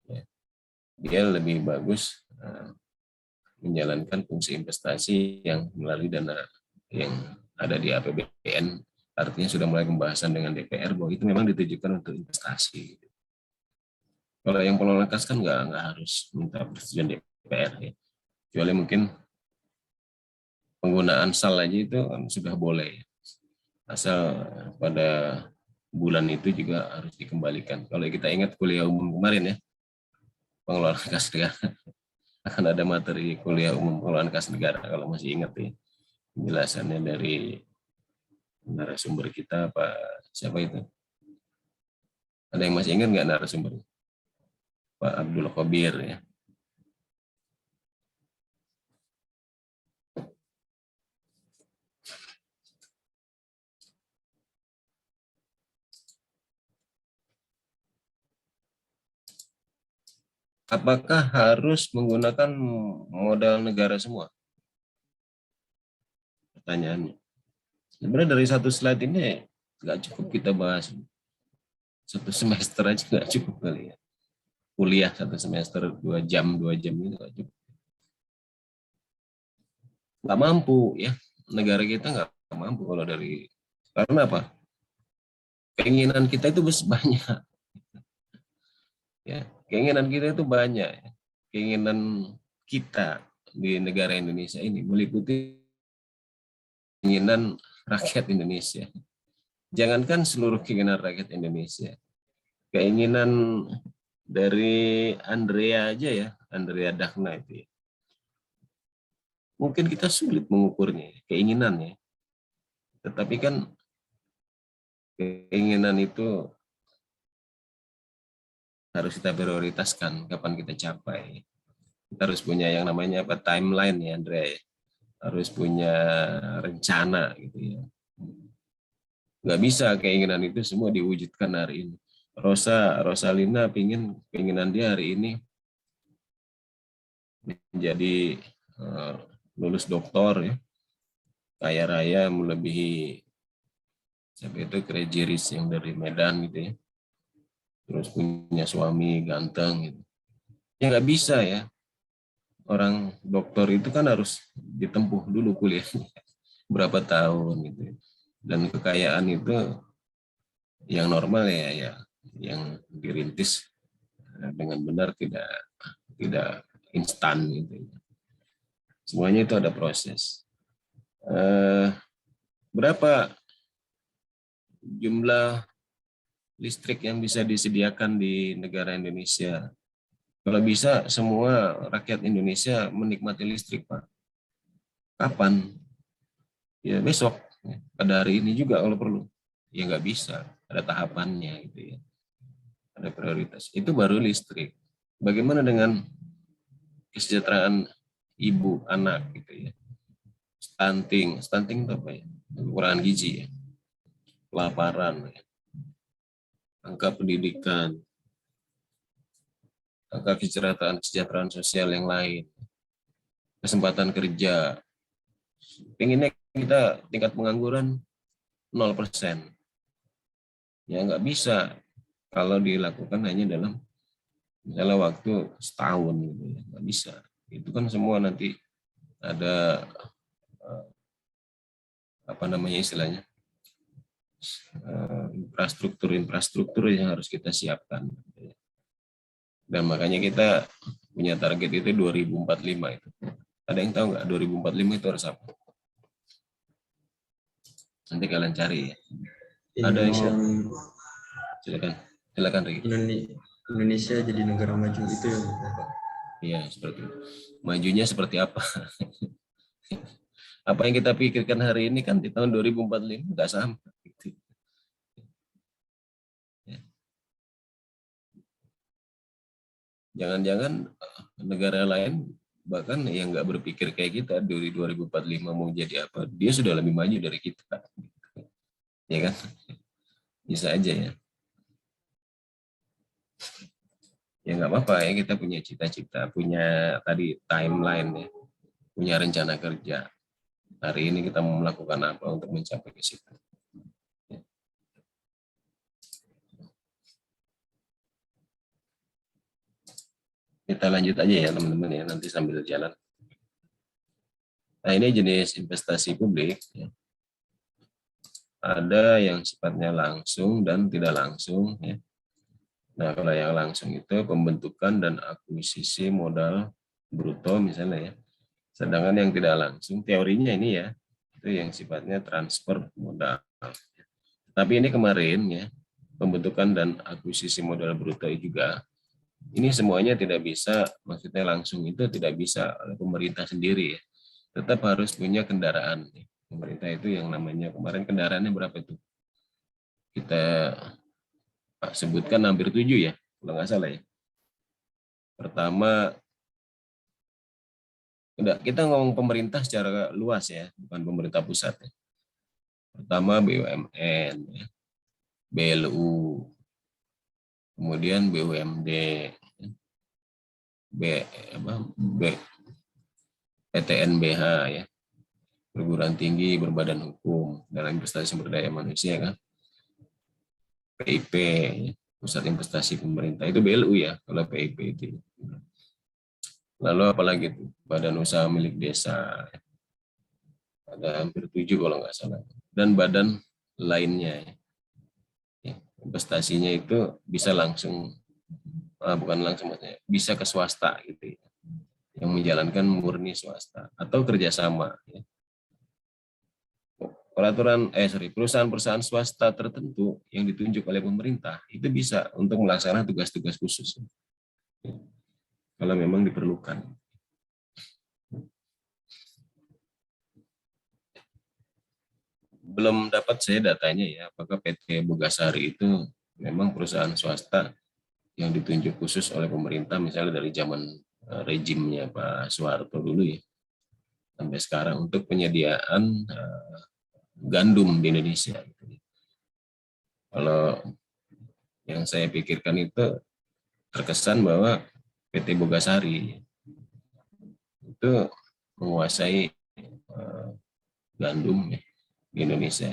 ya, dia lebih bagus menjalankan fungsi investasi yang melalui dana yang ada di APBN. Artinya sudah mulai pembahasan dengan DPR bahwa itu memang ditujukan untuk investasi. Kalau yang pengelolaan kas kan nggak harus minta persetujuan DPR ya. Kecuali mungkin penggunaan SAL aja itu kan sudah boleh. Asal pada bulan itu juga harus dikembalikan. Kalau kita ingat kuliah umum kemarin ya, pengelolaan kas negara, akan ada materi kuliah umum pengelolaan kas negara kalau masih ingat ya. Penjelasannya dari narasumber kita, siapa itu? Ada yang masih ingat nggak narasumbernya? Pak Abdul Khabir ya. Apakah harus menggunakan modal negara semua? Pertanyaannya. Sebenarnya dari satu slide ini nggak cukup kita bahas. Satu semester aja nggak cukup kali ya. Kuliah satu semester 2 jam itu nggak cukup. Nggak mampu ya. Negara kita nggak mampu kalau dari, karena apa? Keinginan kita itu banyak. Ya, keinginan kita itu banyak. Keinginan kita di negara Indonesia ini meliputi keinginan rakyat Indonesia. Jangankan seluruh keinginan rakyat Indonesia. Keinginan dari Andrea aja ya, Andrea Dagna itu ya. Mungkin kita sulit mengukurnya, keinginannya. Tetapi kan keinginan itu harus kita prioritaskan kapan kita capai. Kita harus punya yang namanya timeline ya, Andrea ya. Harus punya rencana gitu ya. Nggak bisa keinginan itu semua diwujudkan hari ini. Rosalina keinginan dia hari ini menjadi lulus doktor ya, kaya raya melebihi siapa itu Krejiris yang dari Medan gitu ya, terus punya suami ganteng gitu. Ya nggak bisa ya, orang doktor itu kan harus ditempuh dulu kuliahnya berapa tahun gitu ya. Dan kekayaan itu yang normal ya yang dirintis dengan benar, tidak instan gitu. Semuanya itu ada proses. Berapa jumlah listrik yang bisa disediakan di negara Indonesia? Kalau bisa semua rakyat Indonesia menikmati listrik, Pak. Kapan? Ya besok. Pada hari ini juga kalau perlu. Ya nggak bisa. Ada tahapannya gitu ya. Ada prioritas. Itu baru listrik. Bagaimana dengan kesejahteraan ibu, anak gitu ya. Stunting itu apa ya? Kekurangan gizi ya. Kelaparan ya. Angka pendidikan, angka kesejahteraan sosial yang lain, kesempatan kerja. Pengennya kita tingkat pengangguran 0%. Ya nggak bisa kalau dilakukan hanya dalam misalnya waktu setahun gitu ya. Nggak bisa. Itu kan semua nanti ada apa namanya istilahnya, infrastruktur yang harus kita siapkan. Dan makanya kita punya target itu 2045 itu. Ada yang tahu nggak 2045 itu harus apa? Nanti kalian cari ya. Ada yang Silakan Riki. Indonesia jadi negara maju itu ya Bapak. Iya, seperti itu. Majunya seperti apa? Apa yang kita pikirkan hari ini kan di tahun 2045 nggak sama. Gitu. Ya. Jangan-jangan negara lain bahkan yang nggak berpikir kayak kita dari 2045 mau jadi apa, dia sudah lebih maju dari kita. Ya kan? Bisa aja ya. Ya nggak apa-apa ya, kita punya cita-cita, punya tadi timeline ya, punya rencana kerja. Hari ini kita mau melakukan apa untuk mencapai ke situ. Kita lanjut aja ya teman-teman ya, nanti sambil jalan. Nah ini jenis investasi publik. Ya. Ada yang sifatnya langsung dan tidak langsung. Ya. Nah kalau yang langsung itu pembentukan dan akuisisi modal bruto misalnya ya. Sedangkan yang tidak langsung teorinya ini ya, itu yang sifatnya transfer modal. Tapi ini kemarin ya, pembentukan dan akuisisi modal bruto juga, ini semuanya tidak bisa, maksudnya langsung itu tidak bisa oleh pemerintah sendiri ya. Tetap harus punya kendaraan. Pemerintah itu yang namanya, kemarin kendaraannya berapa itu? Kita sebutkan hampir 7 ya, kalau nggak salah ya. Pertama, kita ngomong pemerintah secara luas ya, bukan pemerintah pusat ya. Pertama BUMN, ya. BLU, kemudian BUMD, PTNBH ya, perguruan tinggi berbadan hukum dalam investasi sumber daya manusia kan, PIP, ya. Pusat Investasi Pemerintah itu BLU ya, kalau PIP itu. Lalu apalagi itu badan usaha milik desa, ada hampir 7 kalau nggak salah, dan badan lainnya ya. Investasinya itu bisa langsung, bukan langsung maksudnya, bisa ke swasta gitu ya, yang menjalankan murni swasta atau kerjasama ya. Perusahaan-perusahaan swasta tertentu yang ditunjuk oleh pemerintah itu bisa untuk melaksanakan tugas-tugas khusus ya, kalau memang diperlukan. Belum dapat saya datanya ya, apakah PT Bogasari itu memang perusahaan swasta yang ditunjuk khusus oleh pemerintah, misalnya dari zaman rejimnya Pak Soeharto dulu ya, sampai sekarang untuk penyediaan gandum di Indonesia. Kalau yang saya pikirkan itu terkesan bahwa PT Bogasari itu menguasai gandum ya, di Indonesia,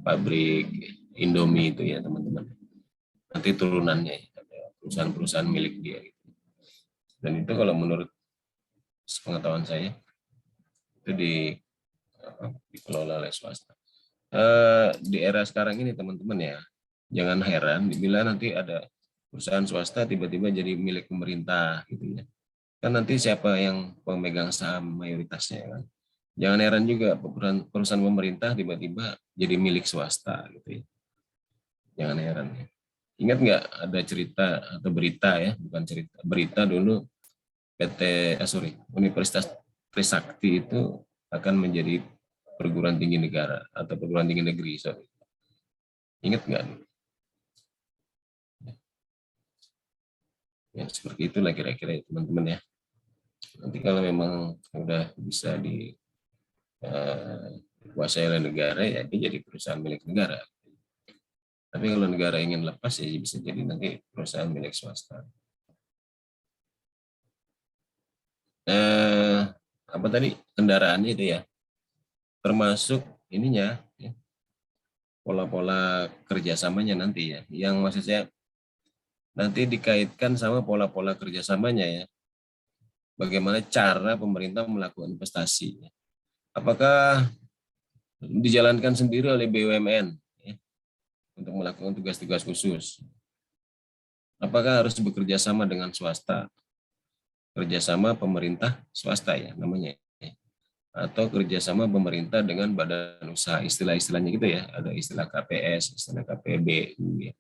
pabrik Indomie itu ya teman-teman, nanti turunannya ada perusahaan-perusahaan milik dia gitu. Dan itu kalau menurut pengetahuan saya itu dikelola oleh swasta. Di era sekarang ini teman-teman ya, jangan heran bila nanti ada perusahaan swasta tiba-tiba jadi milik pemerintah gitu ya, kan nanti siapa yang pemegang saham mayoritasnya kan. Jangan heran juga perusahaan pemerintah tiba-tiba jadi milik swasta gitu ya. Jangan heran ya. Ingat nggak ada cerita atau berita ya, bukan cerita, berita dulu Universitas Trisakti itu akan menjadi perguruan tinggi negara atau perguruan tinggi negeri. Ingat nggak? Ya seperti itulah kira-kira ya, teman-teman ya. Nanti kalau memang udah bisa dikuasai oleh negara ya dia jadi perusahaan milik negara. Tapi kalau negara ingin lepas ya bisa jadi nanti perusahaan milik swasta. Apa tadi kendaraannya itu ya, termasuk ininya ya, pola-pola kerjasamanya nanti ya, yang maksud saya nanti dikaitkan sama pola-pola kerjasamanya ya, bagaimana cara pemerintah melakukan investasi. Apakah dijalankan sendiri oleh BUMN ya, untuk melakukan tugas-tugas khusus? Apakah harus bekerja sama dengan swasta? Kerjasama pemerintah swasta ya namanya, atau kerjasama pemerintah dengan badan usaha, istilah-istilahnya gitu ya, ada istilah KPS, istilah KPBU ya.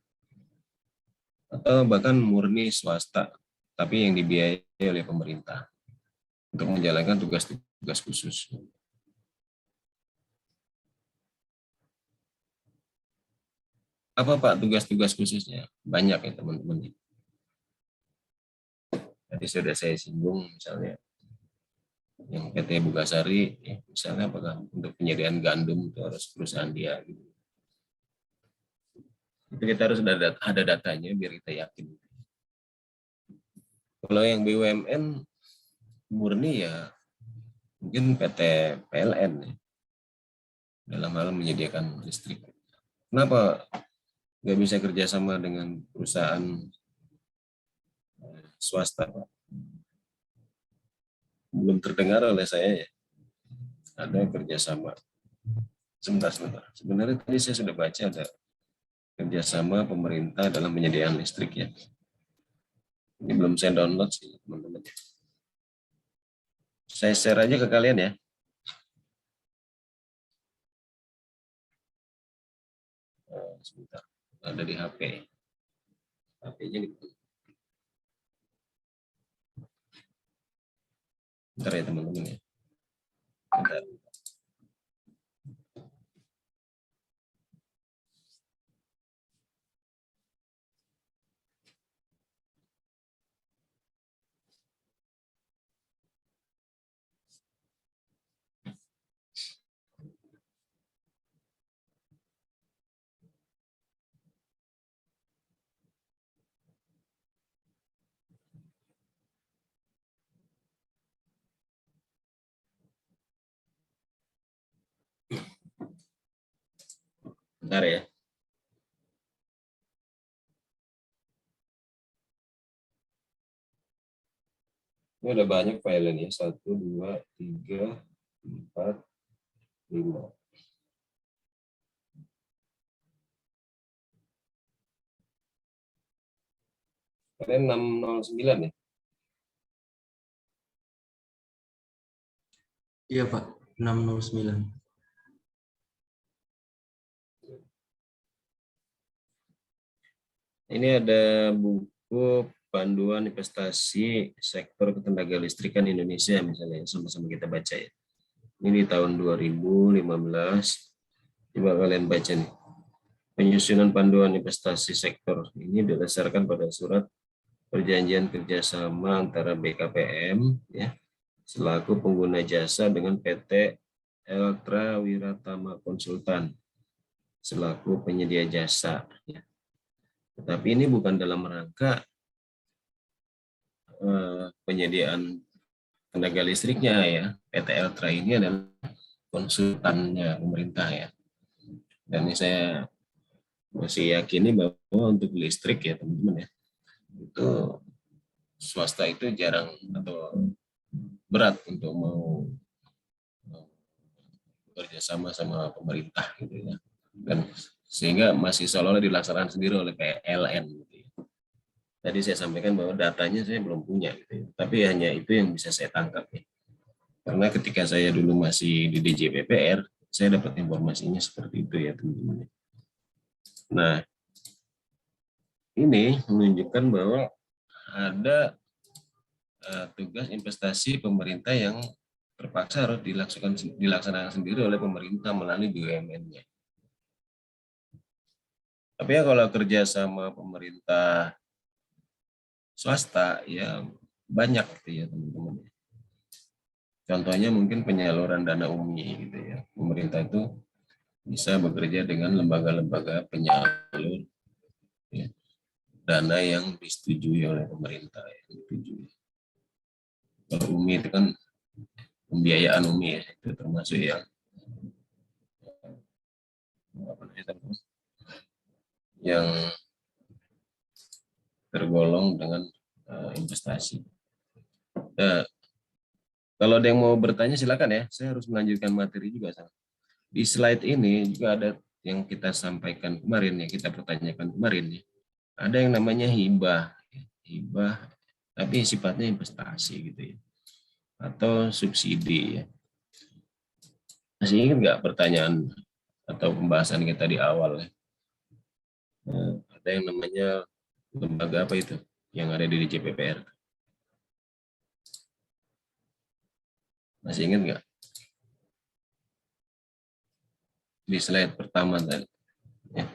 atau bahkan murni swasta, tapi yang dibiayai oleh pemerintah untuk menjalankan tugas-tugas khusus. Apa Pak tugas-tugas khususnya? Banyak ya teman-teman. Tadi sudah saya singgung misalnya yang PT Bugasari, ya, misalnya apakah untuk penyediaan gandum itu harus perusahaan dia. Gitu. Itu kita harus ada datanya biar kita yakin. Kalau yang BUMN murni ya mungkin PT PLN ya, dalam hal menyediakan listrik. Kenapa nggak bisa kerjasama dengan perusahaan swasta, Pak? Belum terdengar oleh saya ya. Ada kerjasama. Sebentar. Sebenarnya tadi saya sudah baca ada kerjasama pemerintah dalam penyediaan listrik ya. Ini belum saya download sih teman-teman. Saya share aja ke kalian ya. Sebentar. Ada di HP. HP-nya di bentar ya teman-teman ya. Bentar. Bentar ya. Ini ada banyak file ini. 1, 2, 3, 4, 5. Kalian 609 ya? Iya Pak, 609. Ini ada buku panduan investasi sektor ketenaga listrikan Indonesia misalnya, sama-sama kita baca ya. Ini di tahun 2015. Coba kalian baca nih. Penyusunan panduan investasi sektor ini berdasarkan pada surat perjanjian kerjasama antara BKPM ya, selaku pengguna jasa dengan PT Eltra Wiratama Konsultan selaku penyedia jasa ya. Tetapi ini bukan dalam rangka penyediaan tenaga listriknya ya. PT Eltra ini adalah konsultannya pemerintah ya. Dan ini saya masih yakini bahwa untuk listrik ya teman-teman ya, itu swasta itu jarang atau berat untuk mau bekerja sama pemerintah gitu ya. Dan sehingga masih seolah-olah dilaksanakan sendiri oleh PLN gitu ya. Tadi saya sampaikan bahwa datanya saya belum punya gitu ya. Tapi hanya itu yang bisa saya tangkap ya. Karena ketika saya dulu masih di DJPPR, saya dapat informasinya seperti itu ya teman-teman. Nah, ini menunjukkan bahwa ada tugas investasi pemerintah yang terpaksa harus dilaksanakan sendiri oleh pemerintah melalui BUMN-nya. Tapi ya kalau kerja sama pemerintah swasta ya banyak gitu ya teman-teman. Contohnya mungkin penyaluran dana UMI gitu ya. Pemerintah itu bisa bekerja dengan lembaga-lembaga penyalur ya, dana yang disetujui oleh pemerintah ya, disetujui. Kalau UMI itu kan pembiayaan UMI ya, itu termasuk yang yang tergolong dengan investasi. Nah, kalau ada yang mau bertanya silakan ya, saya harus melanjutkan materi juga. Di slide ini juga ada yang kita sampaikan kemarin, yang kita pertanyakan kemarin. Ada yang namanya hibah, tapi sifatnya investasi gitu ya, atau subsidi ya. Masih ingat nggak pertanyaan atau pembahasan kita di awal ya? Ada yang namanya Lembaga apa itu yang ada di DJPPR? Masih ingat nggak? Di slide pertama tadi. Ya.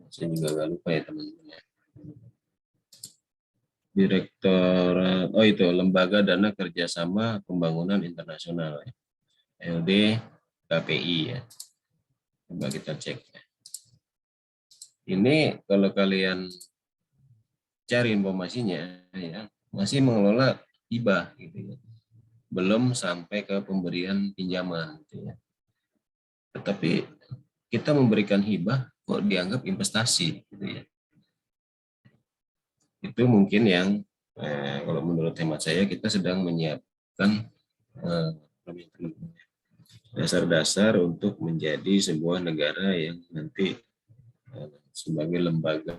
Saya juga nggak lupa ya teman-teman. Direktorat, oh itu Lembaga Dana Kerjasama Pembangunan Internasional, LD KPI ya. Coba kita cek. Ini kalau kalian cari informasinya, ya masih mengelola hibah, gitu ya. Belum sampai ke pemberian pinjaman, gitu ya. Tetapi kita memberikan hibah kok dianggap investasi, gitu ya. Itu mungkin yang kalau menurut hemat saya kita sedang menyiapkan dasar-dasar untuk menjadi sebuah negara yang nanti sebagai lembaga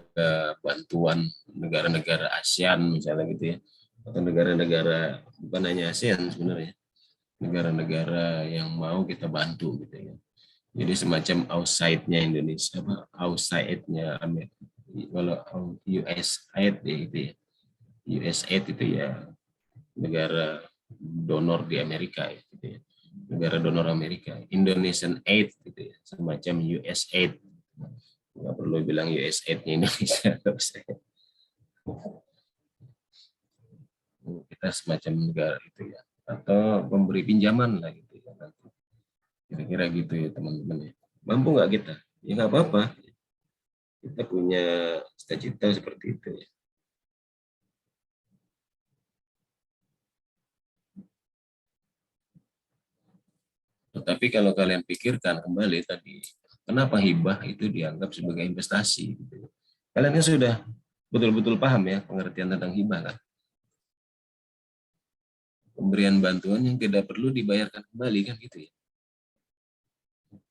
bantuan negara-negara ASEAN misalnya gitu ya, atau negara-negara bukan hanya ASEAN sebenarnya, negara-negara yang mau kita bantu gitu ya. Jadi semacam outside-nya Indonesia, apa outside-nya Amerika. Kalau USAID gitu ya. USAID itu ya negara donor di Amerika gitu ya. Negara donor Amerika. Indonesian Aid gitu ya, semacam USAID. Nggak perlu bilang USAID-nya Indonesia. Kita semacam negara itu ya. Atau pemberi pinjaman lah gitu ya. Kira-kira gitu ya teman-teman ya. Mampu nggak kita? Ya nggak apa-apa. Kita punya cita-cita seperti itu ya. Tetapi kalau kalian pikirkan kembali tadi, kenapa hibah itu dianggap sebagai investasi? Kalian kan sudah betul-betul paham ya pengertian tentang hibah kan? Pemberian bantuan yang tidak perlu dibayarkan kembali kan gitu ya.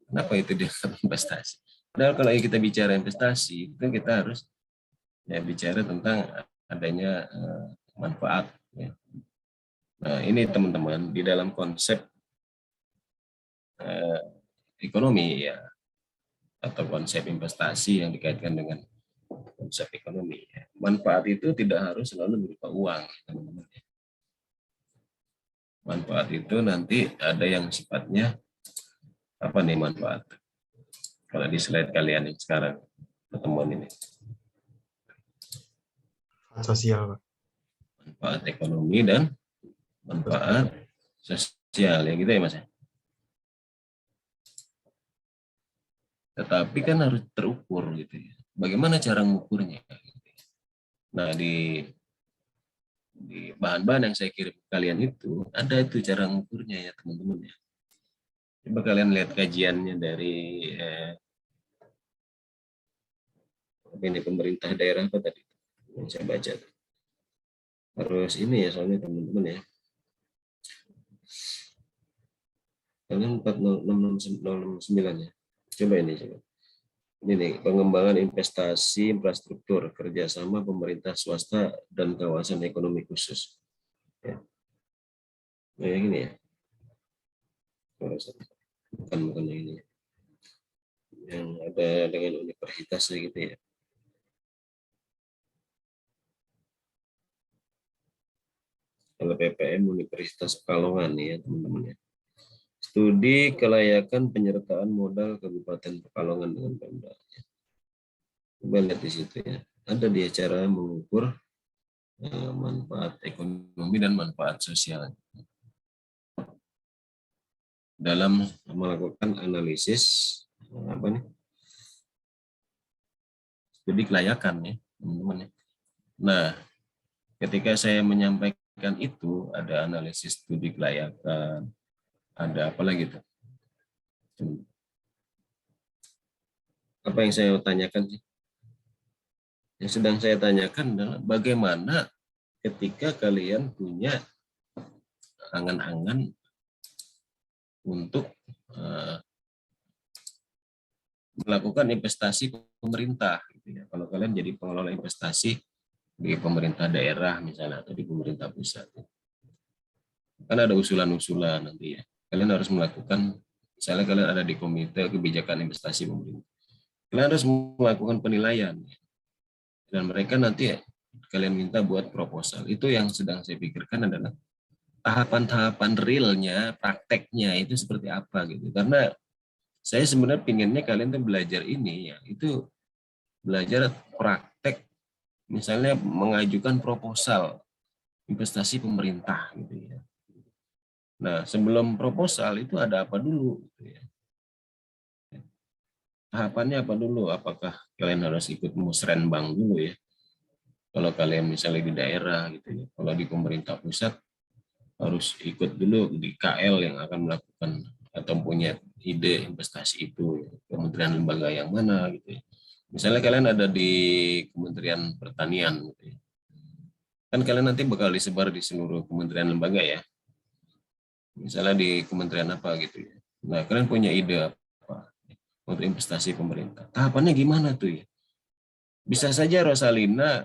Kenapa itu dianggap investasi? Padahal kalau kita bicara investasi, itu kita harus ya bicara tentang adanya manfaat. Ya. Nah ini teman-teman, di dalam konsep ekonomi ya, atau konsep investasi yang dikaitkan dengan konsep ekonomi. Manfaat itu tidak harus selalu berupa uang, teman-teman. Manfaat itu nanti ada yang sifatnya apa nih manfaat? Kalau di slide kalian yang sekarang pertemuan ini. Sosial, Pak. Manfaat ekonomi dan manfaat sosial ya gitu ya Mas. Tetapi kan harus terukur gitu ya. Bagaimana cara mengukurnya? Nah di bahan-bahan yang saya kirim ke kalian itu ada itu cara mengukurnya ya teman-teman ya. Coba kalian lihat kajiannya dari ini pemerintah daerah apa tadi yang saya baca. Harus ini ya soalnya teman-teman ya. Kalian 40669 ya. Coba ini coba. Ini nih, pengembangan investasi infrastruktur kerjasama pemerintah swasta dan kawasan ekonomi khusus. Ya. Nah, yang ini ya. Bukan yang ini. Yang ada dengan universitasnya gitu ya. Kalau PPM Universitas Pekalongan ya teman-teman ya. Studi kelayakan penyertaan modal Kabupaten Pekalongan dengan Pemda. Coba lihat di situ ya. Ada dia cara mengukur manfaat ekonomi dan manfaat sosial dalam melakukan analisis apa nih? Studi kelayakan ya, teman-teman. Nah, ketika saya menyampaikan itu ada analisis studi kelayakan, ada apa lagi tuh? Apa yang saya tanyakan sih? Yang sedang saya tanyakan adalah bagaimana ketika kalian punya angan-angan untuk melakukan investasi pemerintah. Gitu ya. Kalau kalian jadi pengelola investasi di pemerintah daerah misalnya atau di pemerintah pusat, kan ada usulan-usulan nanti ya. Kalian harus melakukan Misalnya kalian ada di komite kebijakan investasi pemerintah, kalian harus melakukan penilaian, dan mereka nanti kalian minta buat proposal. Itu yang sedang saya pikirkan adalah tahapan-tahapan realnya, prakteknya itu seperti apa gitu. Karena saya sebenarnya pinginnya kalian tuh belajar ini ya, itu belajar praktek, misalnya mengajukan proposal investasi pemerintah gitu ya. Nah, sebelum proposal itu ada apa dulu gitu ya. Tahapannya apa dulu? Apakah kalian harus ikut musrenbang dulu ya? Kalau kalian misalnya di daerah gitu ya. Kalau di pemerintah pusat harus ikut dulu di KL yang akan melakukan atau punya ide investasi itu, kementerian lembaga yang mana gitu ya. Misalnya kalian ada di Kementerian Pertanian gitu ya. Kan kalian nanti bakal disebar di seluruh kementerian lembaga ya. Misalnya di kementerian apa gitu ya. Nah, kalian punya ide apa untuk investasi pemerintah. Tahapannya gimana tuh ya? Bisa saja Rosalina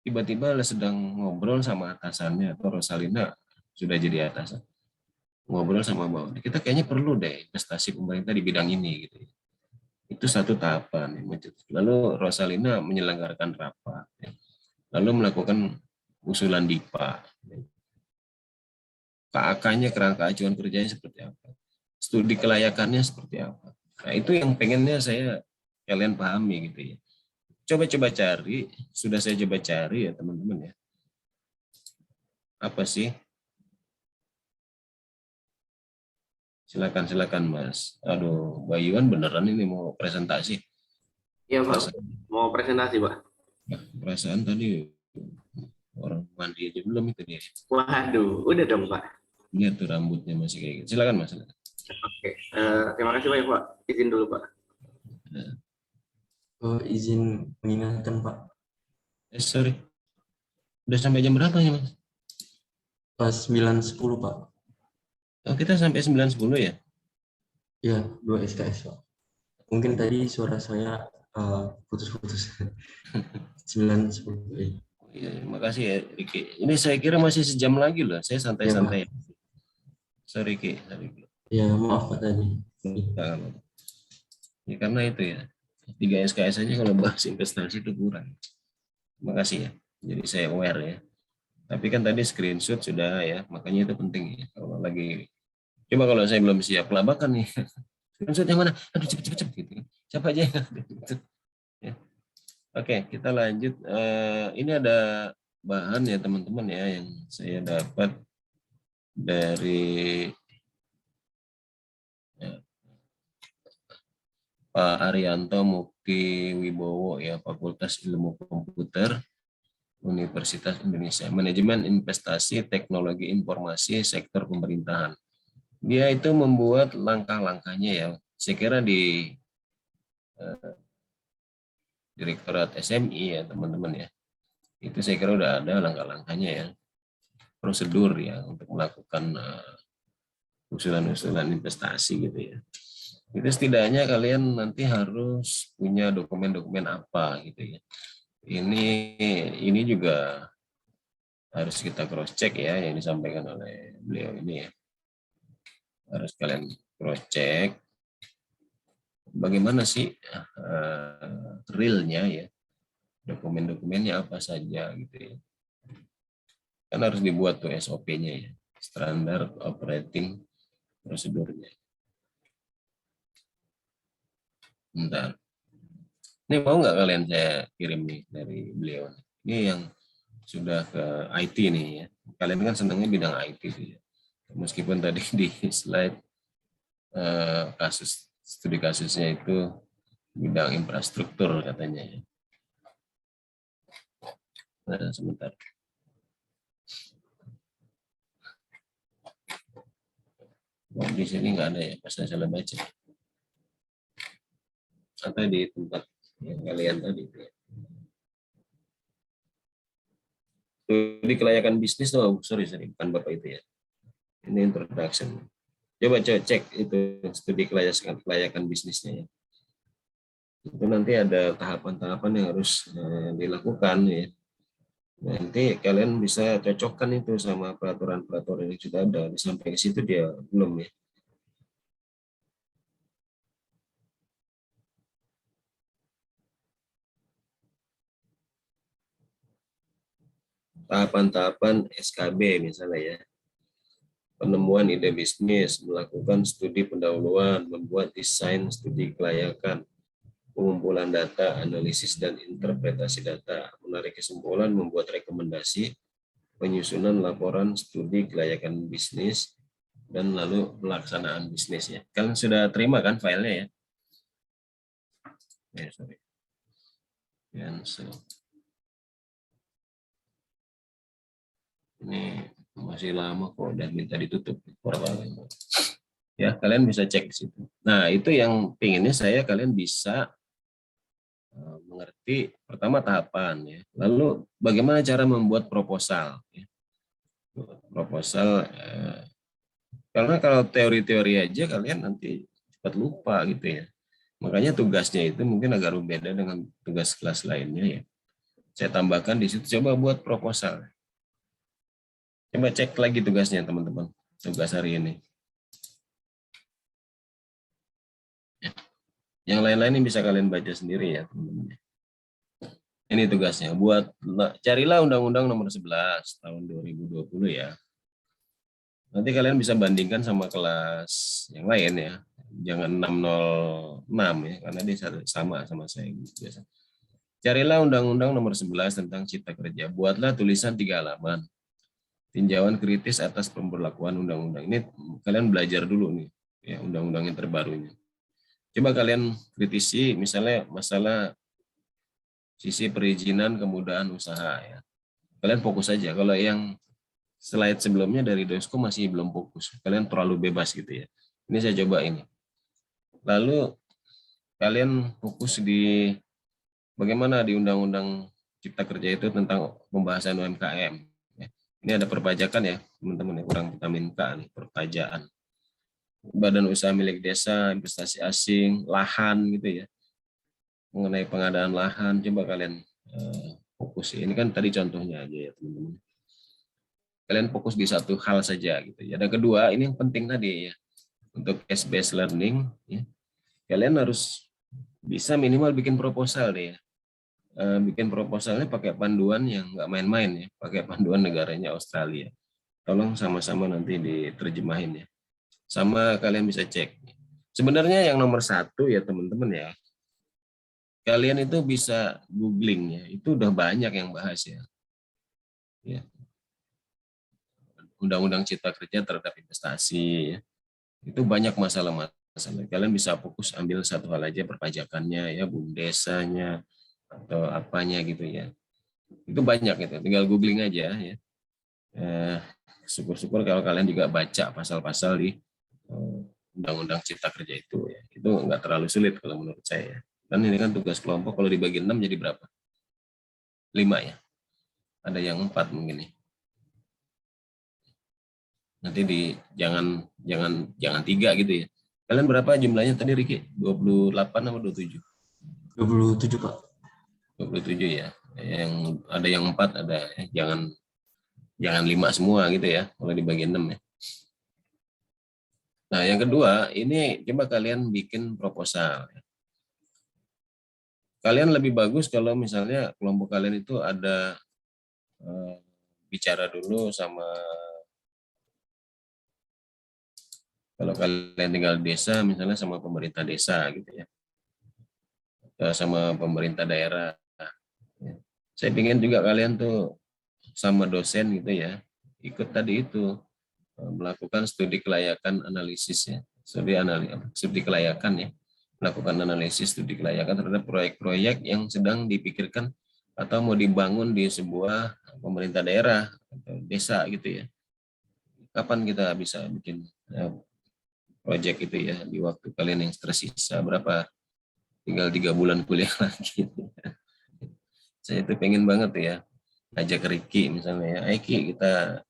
tiba-tiba sedang ngobrol sama atasannya, atau Rosalina sudah jadi atasan, ngobrol sama bawah, kita kayaknya perlu deh investasi pemerintah di bidang ini gitu. Itu satu tahapan. Lalu Rosalina menyelenggarakan rapat, lalu melakukan usulan DIPA, KAK-nya, kerangka acuan kerjanya seperti apa, studi kelayakannya seperti apa. Nah, itu yang pengennya saya kalian pahami gitu ya. Coba-coba cari, sudah saya coba cari ya teman-teman ya. Apa sih? Silakan Mas. Aduh, Bayuan beneran ini mau presentasi. Iya Pak, mau presentasi Pak. Nah, perasaan tadi orang mandi aja belum itu dia. Waduh, udah dong Pak. Lihat tuh rambutnya masih kayak gitu. Silakan Mas. Oke, terima kasih banyak Pak. Izin dulu Pak. Izin mengingatkan Pak, Sorry. Udah sampai jam berapa ya Mas? pas 9.10 Pak. Oh, kita sampai 9.10 ya? Ya, 2 SKS Pak. Mungkin tadi suara saya putus-putus. 9.10. Iya, makasih ya Riki. Ini saya kira masih sejam lagi loh. Saya santai-santai. Sorry Ki. Ya, maaf Pak tadi. Ya, karena itu ya. 3 SKS aja kalau bahas investasi itu kurang. Terima kasih ya. Jadi saya aware ya. Tapi kan tadi screenshot sudah ya, makanya itu penting ya. Kalau lagi, coba kalau saya belum siap kelabakan nih. Screenshot yang mana? Aduh cepet-cepet gitu. Siapa aja yang gitu. Ya. Oke, kita lanjut. Ini ada bahan ya teman-teman ya yang saya dapat dari Pak Arianto Mukti Wibowo ya, Fakultas Ilmu Komputer Universitas Indonesia, Manajemen Investasi Teknologi Informasi Sektor Pemerintahan. Dia itu membuat langkah-langkahnya ya. Saya kira di Direktorat SMI ya teman-teman ya. Itu saya kira udah ada langkah-langkahnya ya. Prosedur ya untuk melakukan usulan-usulan investasi gitu ya. Itu setidaknya kalian nanti harus punya dokumen-dokumen apa gitu ya. Ini juga harus kita cross check ya yang disampaikan oleh beliau ini ya. Harus kalian cross check bagaimana sih realnya ya, dokumen-dokumennya apa saja gitu ya. Kan harus dibuat tuh SOP-nya ya, standar operating prosedurnya. Bentar. Ini mau nggak kalian saya kirim nih dari beliau? Ini yang sudah ke IT nih ya. Kalian kan senangnya bidang IT ya. Meskipun tadi di slide studi kasusnya itu bidang infrastruktur katanya ya. Nah, sebentar. Oh, di sini nggak ada ya, pas saya salah baca. Atau di tempat yang kalian tadi. Studi kelayakan bisnis, oh sorry, bukan Bapak itu ya. Ini introduction. Coba cek itu studi kelayakan bisnisnya ya. Itu nanti ada tahapan-tahapan yang harus dilakukan ya. Nanti kalian bisa cocokkan itu sama peraturan-peraturan yang sudah ada. Sampai ke situ dia belum ya. tahapan-tahapan SKB misalnya ya. Penemuan ide bisnis, melakukan studi pendahuluan, membuat desain studi kelayakan, pengumpulan data, analisis dan interpretasi data, menarik kesimpulan, membuat rekomendasi, penyusunan laporan studi kelayakan bisnis, dan lalu pelaksanaan bisnisnya. Kalian sudah terima kan filenya ya? Ya, sorry. Cancel. Ini masih lama kok, udah minta ditutup. Ya, kalian bisa cek di situ. Nah, itu yang pinginnya saya kalian bisa mengerti pertama tahapan ya. Lalu bagaimana cara membuat proposal ya. Proposal karena kalau teori-teori aja kalian nanti cepat lupa gitu ya. Makanya tugasnya itu mungkin agak berbeda dengan tugas kelas lainnya ya. Saya tambahkan di situ coba buat proposal. Coba cek lagi tugasnya teman-teman. Tugas hari ini. Yang lain-lain ini bisa kalian baca sendiri ya teman-teman. Ini tugasnya. Carilah Undang-Undang Nomor 11 tahun 2020 ya. Nanti kalian bisa bandingkan sama kelas yang lain ya. Jangan 606 ya, karena dia sama saya biasa. Carilah Undang-Undang Nomor 11 tentang Cipta Kerja. Buatlah tulisan 3 halaman. Tinjauan kritis atas pemberlakuan undang-undang. Ini kalian belajar dulu nih, ya undang-undang yang terbarunya. Coba kalian kritisi misalnya masalah sisi perizinan kemudahan usaha ya. Kalian fokus aja. Kalau yang slide sebelumnya dari Dosko masih belum fokus. Kalian terlalu bebas gitu ya. Ini saya coba ini. Lalu kalian fokus di bagaimana di Undang-Undang Cipta Kerja itu tentang pembahasan UMKM. Ini ada perpajakan ya, teman-teman. Kurang vitamin K nih, perpajaan. Badan usaha milik desa, investasi asing, lahan gitu ya. Mengenai pengadaan lahan, coba kalian fokus. Ini kan tadi contohnya aja ya, teman-teman. Kalian fokus di satu hal saja gitu ya. Dan kedua, ini yang penting tadi ya. Untuk case-based learning, ya, kalian harus bisa minimal bikin proposal deh ya. Bikin proposalnya pakai panduan yang nggak main-main ya, pakai panduan negaranya Australia. Tolong sama-sama nanti diterjemahin ya. Sama kalian bisa cek. Sebenarnya yang nomor 1 ya teman-teman ya, kalian itu bisa googling ya, itu udah banyak yang bahas ya. Undang-Undang Cipta Kerja terhadap investasi ya. Itu banyak masalah-masalah. Kalian bisa fokus ambil satu hal aja, perpajakannya ya, BUMDesanya atau apanya gitu ya. Itu banyak gitu, tinggal googling aja ya. Syukur-syukur kalau kalian juga baca pasal-pasal di Undang-Undang Cipta Kerja itu ya. Itu enggak terlalu sulit kalau menurut saya. Dan ini kan tugas kelompok, kalau dibagi 6 jadi berapa? 5 ya. Ada yang 4 mungkin nih. Nanti jangan 3 gitu ya. Kalian berapa jumlahnya tadi Riki? 28 atau 27? 27 Pak. 27 ya. Yang ada yang 4 ada, jangan 5 semua gitu ya kalau dibagi 6 ya. Nah, yang kedua, ini coba kalian bikin proposal. Kalian lebih bagus kalau misalnya kelompok kalian itu ada bicara dulu sama, kalau kalian tinggal di desa misalnya sama pemerintah desa gitu ya. Atau sama pemerintah daerah. Saya ingin juga kalian tuh sama dosen gitu ya, ikut tadi itu melakukan studi kelayakan analisis ya, studi kelayakan ya, melakukan analisis studi kelayakan terhadap proyek-proyek yang sedang dipikirkan atau mau dibangun di sebuah pemerintah daerah atau desa gitu ya. Kapan kita bisa bikin proyek itu ya di waktu kalian yang tersisa berapa? Tinggal 3 bulan kuliah lagi. Saya itu pengen banget ya ngajak Riki misalnya ya, Aiki kita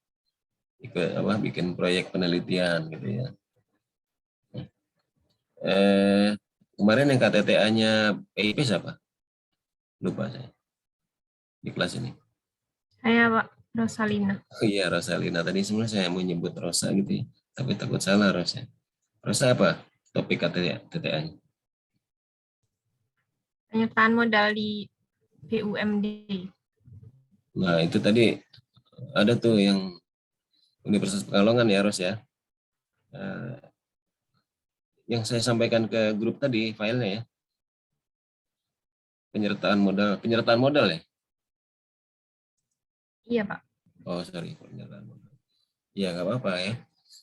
ikut bikin proyek penelitian gitu ya. Kemarin yang KTTA-nya PIP siapa? Lupa saya di kelas ini. Saya Pak Rosalina. Oh iya Rosalina, tadi sebenarnya saya mau nyebut Rosa gitu ya, tapi takut salah Rosa. Rosa apa topik KTTA-nya? Penyertaan modal di BUMD. Nah itu tadi ada tuh yang Universitas Pekalongan ya, Ros ya. Yang saya sampaikan ke grup tadi filenya ya. Penyertaan modal ya. Iya, Pak. Oh, sorry, penyertaan modal. Ya, nggak apa-apa ya.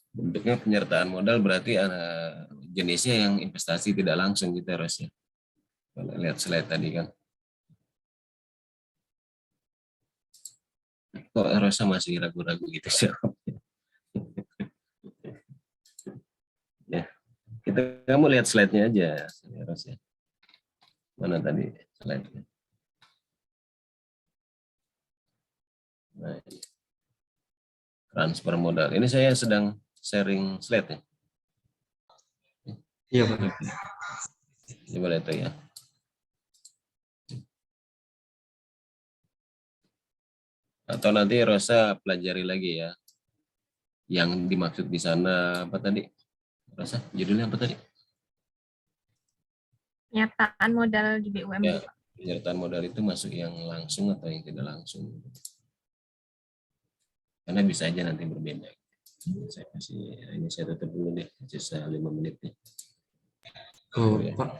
Bentuknya penyertaan modal berarti jenisnya yang investasi tidak langsung gitu Ros ya. Kalau lihat slide tadi kan. Kok Rosa masih ragu-ragu gitu sih? Ya, kamu lihat slide-nya aja, Ros ya. Mana tadi slide-nya? Nah, transfer modal. Ini saya sedang sharing slide ya. Iya, Pak. Coba lihat tuh ya. Atau nanti Rosa pelajari lagi ya. Yang dimaksud di sana apa tadi? Rosa, judulnya apa tadi? Pernyataan modal di BUMD, Ya, Pak. penyertaan modal itu masuk yang langsung atau yang tidak langsung. Karena bisa aja nanti berbeda. Saya tutup dulu deh, sisa 5 menit nih. Oh, Pak,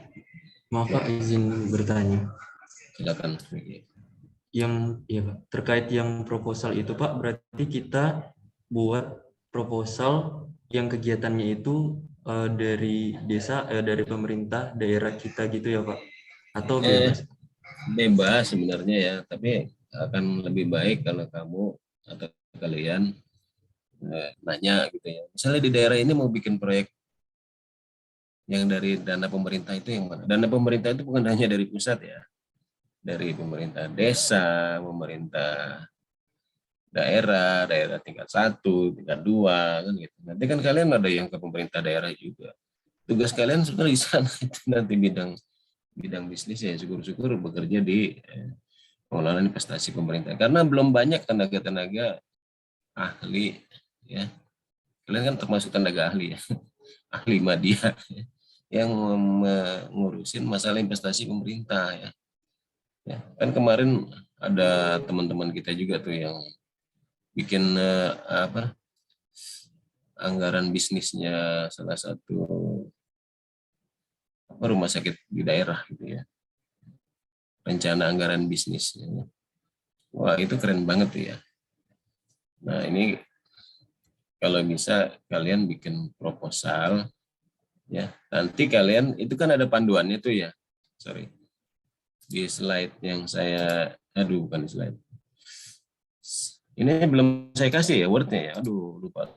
maaf Pak, izin bertanya. Silakan. Iya Pak, terkait yang proposal itu Pak, berarti kita buat proposal yang kegiatannya itu dari desa, dari pemerintah daerah kita gitu ya Pak? Atau bebas? Bebas sebenarnya ya, tapi akan lebih baik kalau kamu atau kalian nanya gitu ya. Misalnya di daerah ini mau bikin proyek yang dari dana pemerintah itu yang mana? Dana pemerintah itu bukan hanya dari pusat ya, dari pemerintah desa, pemerintah daerah tingkat 1, tingkat 2 kan gitu. Nanti kan kalian ada yang ke pemerintah daerah juga. Tugas kalian sebenarnya di sana itu nanti bidang bisnis ya, syukur-syukur bekerja di pengelolaan investasi pemerintah. Karena belum banyak tenaga-tenaga ahli ya. Kalian kan termasuk tenaga ahli ya. Ahli media yang mengurusin masalah investasi pemerintah ya. Ya, kan kemarin ada teman-teman kita juga tuh yang bikin anggaran bisnisnya salah satu rumah sakit di daerah gitu ya. Rencana anggaran bisnisnya. Wah, itu keren banget tuh ya. Nah, ini kalau bisa kalian bikin proposal ya. Nanti kalian itu kan ada panduannya tuh ya. Sorry. Di slide yang saya bukan di slide. Ini belum saya kasih ya Word-nya ya. Aduh, lupa.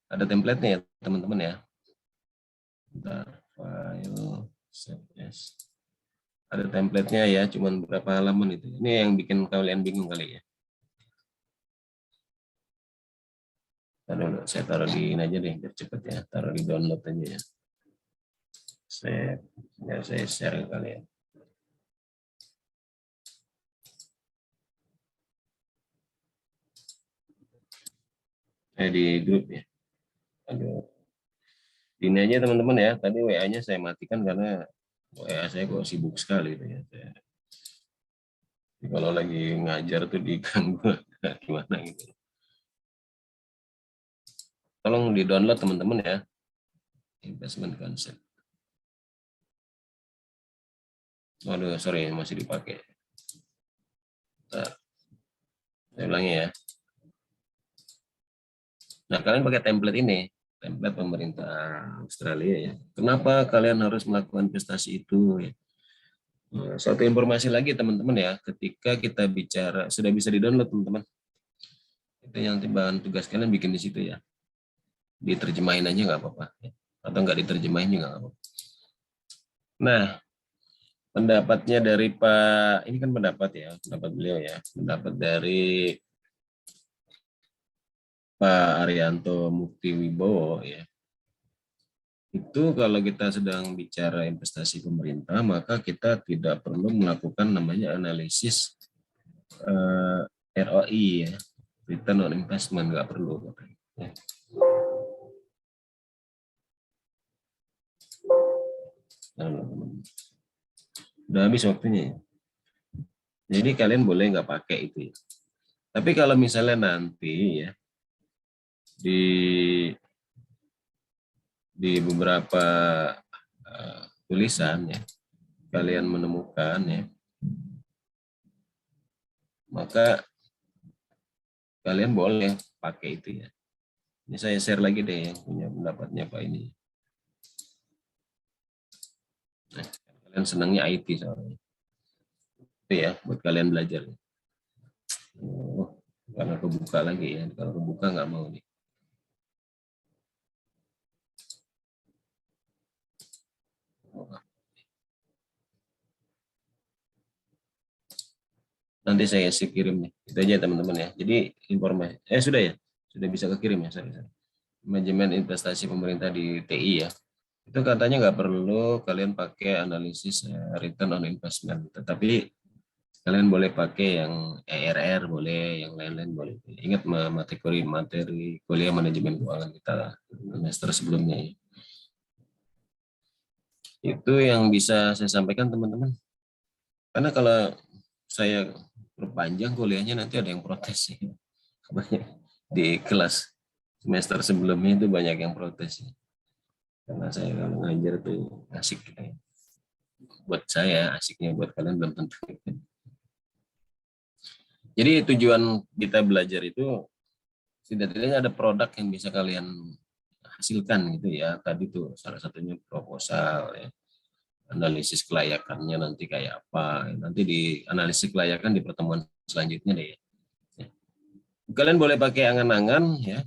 Ada template-nya ya, teman-teman ya. Bentar, file save as. Ada template-nya ya, cuman berapa halaman itu. Ini yang bikin kalian bingung kali ya. Aduh, saya taruh di ini aja deh, biar cepet ya. Taruh di download aja ya. Saya share ke kalian. Di grup ya. Aduh. Ini aja teman-teman ya. Tadi WA-nya saya matikan karena WA saya kok sibuk sekali gitu ya. Kalau lagi ngajar tuh diganggu gimana gitu. Tolong di-download teman-teman ya. Investment concept. Waduh, sorry masih dipakai. Nah, saya ulangi ya. Nah, kalian pakai template ini, template pemerintah Australia ya. Kenapa kalian harus melakukan investasi itu? Ya. Nah, satu informasi lagi teman-teman ya, ketika kita bicara sudah bisa di-download teman-teman. Itu yang bahan tugas kalian bikin di situ ya. Diterjemahin aja nggak apa-apa, ya. Atau nggak diterjemahin juga nggak apa-apa. Nah, pendapatnya dari Pak, ini kan pendapat ya, pendapat beliau ya, pendapat dari Pak Arianto Mukti Wibowo ya. Itu kalau kita sedang bicara investasi pemerintah, maka kita tidak perlu melakukan namanya analisis ROI ya, return on investment, nggak perlu. Ya. Udah habis waktunya ya. Jadi kalian boleh nggak pakai itu ya. Tapi kalau misalnya nanti ya di beberapa tulisan ya kalian menemukan ya, maka kalian boleh pakai itu ya. Ini saya share lagi deh yang punya pendapatnya Pak ini. Nah, kalian senangnya IT soalnya. Itu ya buat kalian belajar. Oh, karena kebuka lagi ya. Kalau kebuka nggak mau nih. Nanti saya kirim nih. Itu aja teman-teman ya. Jadi informasi sudah ya. Sudah bisa kekirim ya. Sorry. Manajemen investasi pemerintah di TI ya. Itu katanya nggak perlu kalian pakai analisis return on investment. Tetapi kalian boleh pakai yang ERR, boleh, yang lain-lain boleh. Ingat materi kuliah manajemen keuangan kita semester sebelumnya ya. Itu yang bisa saya sampaikan teman-teman. Karena kalau saya perpanjang kuliahnya nanti ada yang protes ya. Banyak di kelas semester sebelumnya itu banyak yang protes ya. Karena saya kalau ngajar tuh asik gitu ya. Buat saya asiknya, buat kalian belum tentu. Jadi tujuan kita belajar itu setidaknya ada produk yang bisa kalian hasilkan gitu ya. Tadi tuh salah satunya proposal ya. Analisis kelayakannya nanti kayak apa. Nanti di analisis kelayakan di pertemuan selanjutnya deh ya. Kalian boleh pakai angan-angan ya.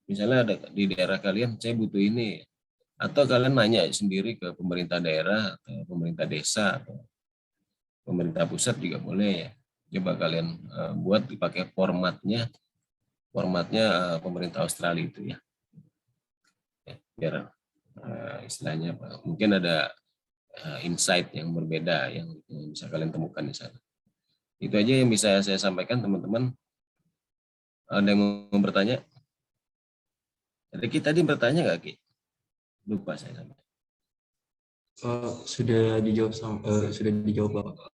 Misalnya ada di daerah kalian saya butuh ini. Atau kalian nanya sendiri ke pemerintah daerah atau pemerintah desa atau pemerintah pusat juga boleh ya. Coba kalian buat dipakai formatnya pemerintah Australia itu ya, biar istilahnya mungkin ada insight yang berbeda yang bisa kalian temukan di sana. Itu aja yang bisa saya sampaikan teman-teman. Ada yang mau bertanya? Riki tadi bertanya nggak Ki? Lupa saya sampai. Sudah dijawab sudah dijawab Bapak.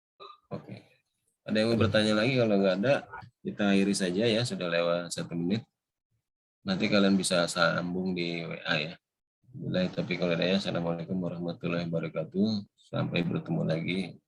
Oke. Ada yang mau bertanya lagi? Kalau nggak ada, kita akhiri saja ya. Sudah lewat 1 menit. Nanti kalian bisa sambung di WA ya. Assalamualaikum warahmatullahi wabarakatuh. Sampai bertemu lagi.